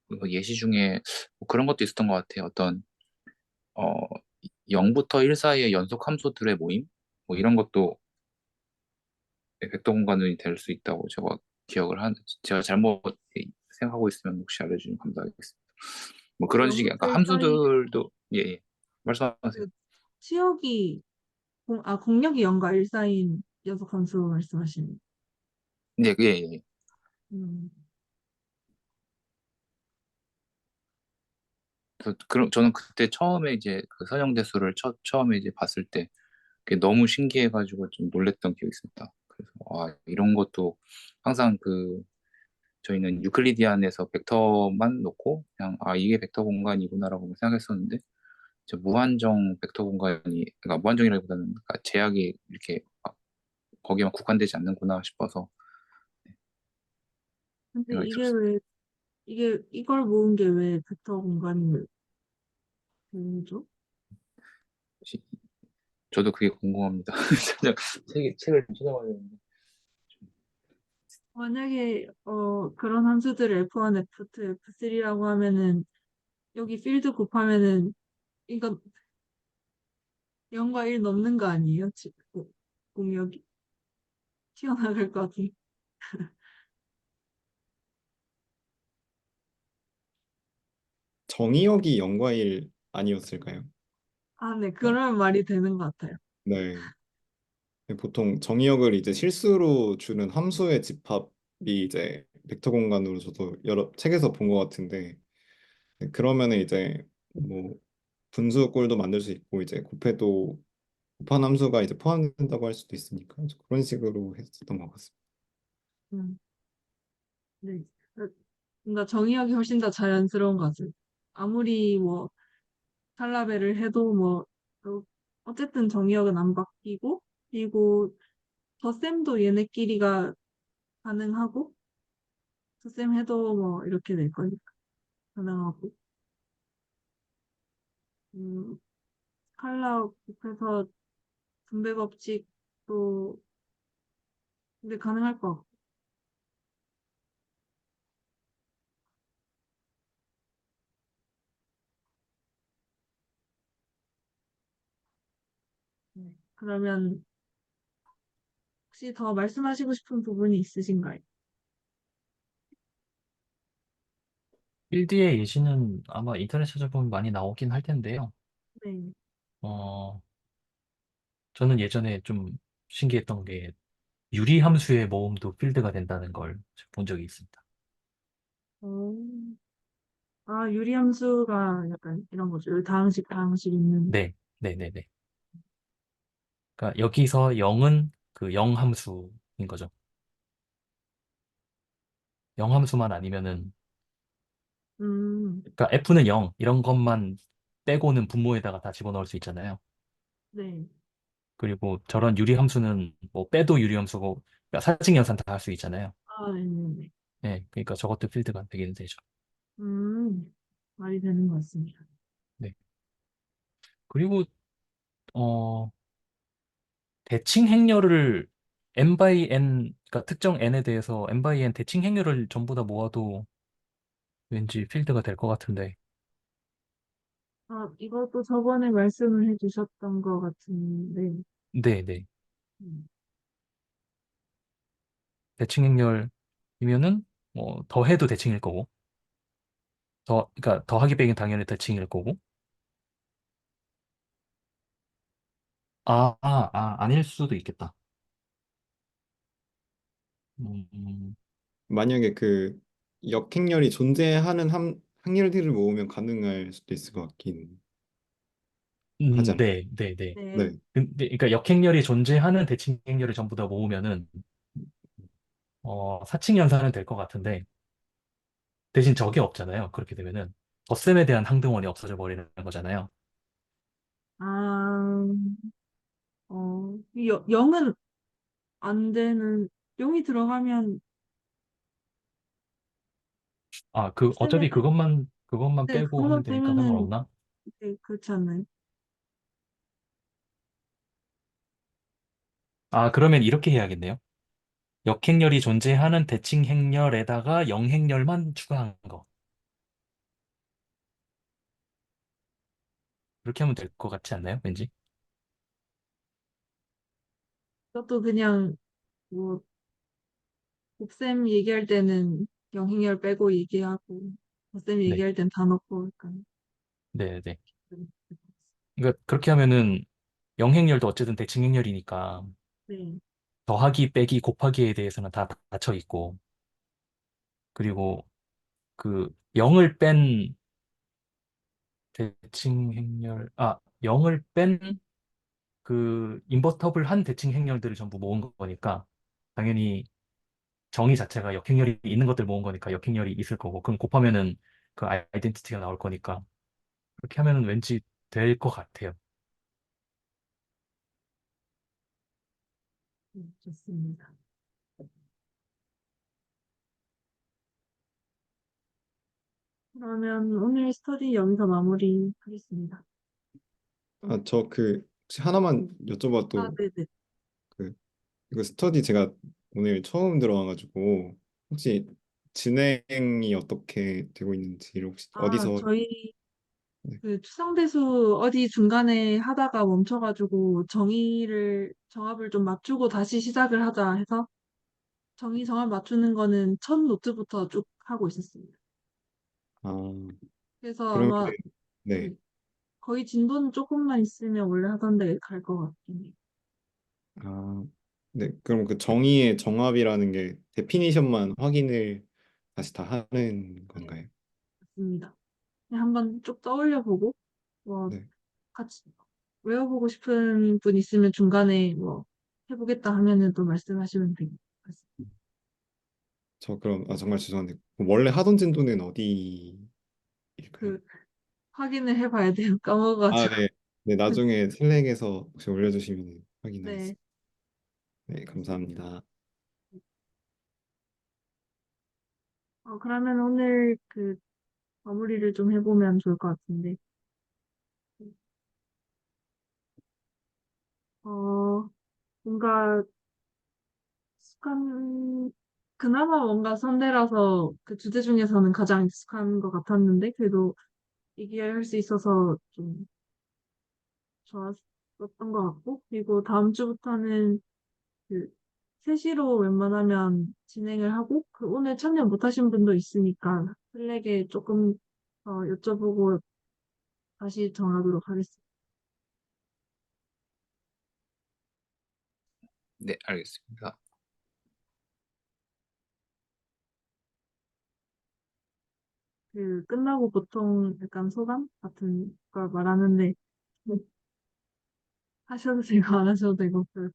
그 예시 중에 뭐 그런 것도 있었던 것 같아요. 어, 0부터 1 사이의 연속 함수들의 모임? 뭐 이런 것도 벡터 공간이 될 수 있다고 제가 잘못 생각하고 있으면 혹시 알려주시면 감사하겠습니다. 뭐 그런 식의, 영부터 그러니까 일 사이 함수들도, 예, 예. 말씀하세요. 그 치역이 공역이 0과 1 사이인 연속 함수 말씀하시는. 예, 예, 예. 음, 저는 그때 처음에 이제 그 선형대수를 처음에 이제 봤을 때 그게 너무 신기해가지고 좀 놀랬던 기억이 있습니다. 그래서 이런 것도 항상 저희는 유클리디안에서 벡터만 놓고 그냥 이게 벡터 공간이구나라고 생각했었는데 무한정 벡터 공간이 그러니까 무한정이라기보다는 그러니까 제약이 이렇게 막 거기만 국한되지 않는구나 싶어서 근데 생각이 들었습니다. 이걸 모은 게 왜 벡터 공간이 되죠? 혹시 저도 그게 궁금합니다. 책을 좀 찾아봐야 되는데. 만약에 그런 함수들을 F1, F2, F3라고 하면은 여기 필드 곱하면은 이거 0과 1 넘는 거 아니에요? 공역이? 튀어나갈 것 같아요. 정의역이 0과 1 아니었을까요? 아, 네, 그런 말이 되는 것 같아요. 네. 보통 정의역을 이제 실수로 주는 함수의 집합이 이제 벡터 공간으로 저도 여러 책에서 본 것 같은데, 그러면은 이제 뭐 분수꼴도 만들 수 있고 이제 곱해도 곱한 함수가 이제 포함된다고 할 수도 있으니까 그런 식으로 했었던 것 같습니다. 음, 네. 뭔가 정의역이 훨씬 더 자연스러운 것 같아요. 아무리 뭐 칼라베를 해도 뭐 어쨌든 정의역은 안 바뀌고, 그리고 덧셈도 얘네끼리가 가능하고, 덧셈 해도 뭐 이렇게 될 거니까 가능하고, 음, 칼라 곱해서 분배 법칙도 근데 가능할 것 같고. 네. 그러면 혹시 더 말씀하시고 싶은 부분이 있으신가요? 필드의 예시는 아마 인터넷 찾아보면 많이 나오긴 할 텐데요. 네. 어, 저는 예전에 좀 신기했던 게 유리함수의 모음도 필드가 된다는 걸 본 적이 있습니다. 어, 아, 유리함수가 약간 이런 거죠. 여기 다항식 있는. 네, 네, 네, 네. 그러니까 여기서 0은 그 0함수인 거죠. 0함수만 아니면은, 음, 그러니까 F는 0 이런 것만 빼고는 분모에다가 다 집어넣을 수 있잖아요. 네. 그리고 저런 유리함수는 뭐 빼도 유리함수고, 그러니까 사칙 연산 다 할 수 있잖아요. 아, 네네네. 네, 그러니까 저것도 필드가 되긴 되죠. 말이 되는 것 같습니다. 네. 그리고 어 대칭 행렬을 n by n, 그러니까 특정 n에 대해서 n by n 대칭 행렬을 전부 다 모아도 왠지 필드가 될 것 같은데. 아, 이것도 저번에 말씀을 해주셨던 것 같은데, 네, 네. 음, 대칭 행렬이면은 뭐 더해도 대칭일 거고, 그러니까 더하기 빼기 당연히 대칭일 거고. 아닐 수도 있겠다. 음, 만약에 그 역행렬이 존재하는 확률들을 모으면 가능할 수도 있을 것 같긴 하지 않나요? 네, 네, 네. 네. 네. 근데 그러니까 역행렬이 존재하는 대칭 행렬을 전부 다 모으면은 사칙 연산은 될 것 같은데, 대신 저게 없잖아요. 그렇게 되면은 덧셈에 대한 항등원이 없어져 버리는 거잖아요. 아, 0은 안 되는, 0이 들어가면 덧셈에 어차피 그것만 네, 빼고 하면 그것만 되니까 빼면은 상관없나? 네, 그렇지 않나요? 그러면 이렇게 해야겠네요. 역행렬이 존재하는 대칭 행렬에다가 영행렬만 추가한 거. 그렇게 하면 될 것 같지 않나요? 왠지? 그것도 그냥 뭐 곱셈 얘기할 때는 영행열 빼고 얘기하고 덧셈 네, 얘기할 땐 다 넣고 약간 네, 네. 그러니까 그렇게 하면은 영행렬도 어쨌든 대칭 행렬이니까 네. 더하기, 빼기, 곱하기에 대해서는 다 닫혀 있고, 그리고 그 0을 뺀 대칭 행렬, 0을 뺀 그 인버터블 한 대칭 행렬들을 전부 모은 거니까 당연히 정의 자체가 역행렬이 있는 것들 모은 거니까 역행렬이 있을 거고, 그럼 곱하면은 그 아이덴티티가 나올 거니까 그렇게 하면은 왠지 될 것 같아요. 좋습니다. 그러면 오늘 스터디 여기서 마무리하겠습니다. 저 혹시 하나만 아, 여쭤봐도 네네. 그 이거 스터디 제가 오늘 처음 들어와가지고 혹시 진행이 어떻게 되고 있는지 혹시 아, 어디서 저희 그 추상대수 어디 중간에 하다가 멈춰가지고 정합을 좀 맞추고 다시 시작을 하자 해서 정합 맞추는 거는 첫 노트부터 쭉 하고 있었습니다. 아, 그래서 그러면 아마 네. 네, 거의 진도는 조금만 있으면 원래 하던 데 갈 것 같긴 해요. 아, 네. 그럼 그 정의의 정합이라는 게 데피니션만 확인을 다시 다 하는 네, 건가요? 맞습니다. 그냥 한번 쭉 떠올려 보고 뭐 네. 같이 외워보고 싶은 분 있으면 중간에 뭐 해보겠다 하면은 또 말씀하시면 되고. 저 그럼 정말 죄송한데 원래 하던 진도는 어디일까요? 그 확인을 해봐야 돼요. 아, 까먹어가지고. 네. 네, 나중에 슬랙에서 혹시 올려주시면 네. 확인하겠습니다. 네, 감사합니다. 그러면 오늘 마무리를 좀 해보면 좋을 것 같은데. 어, 뭔가 익숙한, 그나마 뭔가 선대라서 그 주제 중에서는 가장 익숙한 것 같았는데, 그래도 얘기할 수 있어서 좀 좋았었던 것 같고, 그리고 다음 주부터는 그 3시로 웬만하면 진행을 하고, 오늘 참여 못하신 분도 있으니까 슬랙에 조금 여쭤보고 다시 정하도록 하겠습니다. 네, 알겠습니다. 끝나고 보통 약간 소감 같은 걸 말하는데, 뭐 하셔도 되고 안 하셔도 되고, 그래서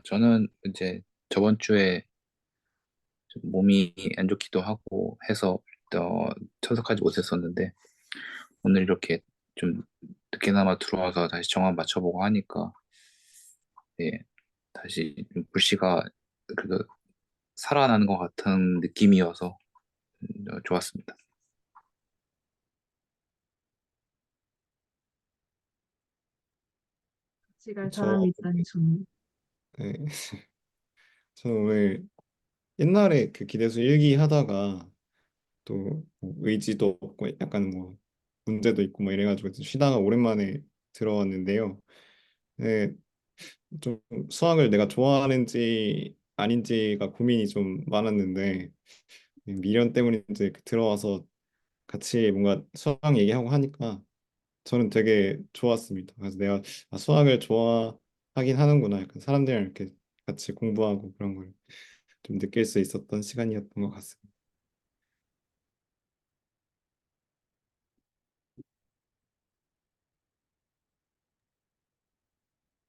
저는 이제 저번 주에 좀 몸이 안 좋기도 하고 해서 참석하지 못했었는데 오늘 이렇게 좀 늦게나마 들어와서 다시 정한 맞춰보고 하니까 네, 다시 좀 불씨가 그래도 살아나는 것 같은 느낌이어서 좋았습니다. 같이 갈 저, 사람이 있다니 좋네. 네, 저 오늘 옛날에 그 기대수 일기 하다가 또뭐 의지도 없고 약간 뭐 문제도 있고 뭐 이래가지고 좀 쉬다가 오랜만에 들어왔는데요. 네, 좀 수학을 내가 좋아하는지 아닌지가 고민이 좀 많았는데 미련 때문에 이제 들어와서 같이 뭔가 수학 얘기하고 하니까 저는 되게 좋았습니다. 그래서 내가 수학을 좋아하긴 하는구나. 약간 사람들이랑 이렇게 같이 공부하고 그런 걸 좀 느낄 수 있었던 시간이었던 것 같습니다.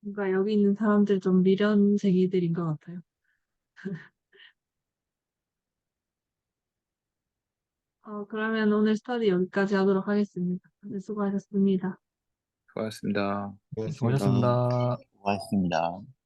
뭔가 여기 있는 사람들 좀 미련쟁이들인 것 같아요. 그러면 오늘 스터디 여기까지 하도록 하겠습니다. 네, 수고하셨습니다. 수고하셨습니다. 고맙습니다. 수고하셨습니다. 고맙습니다.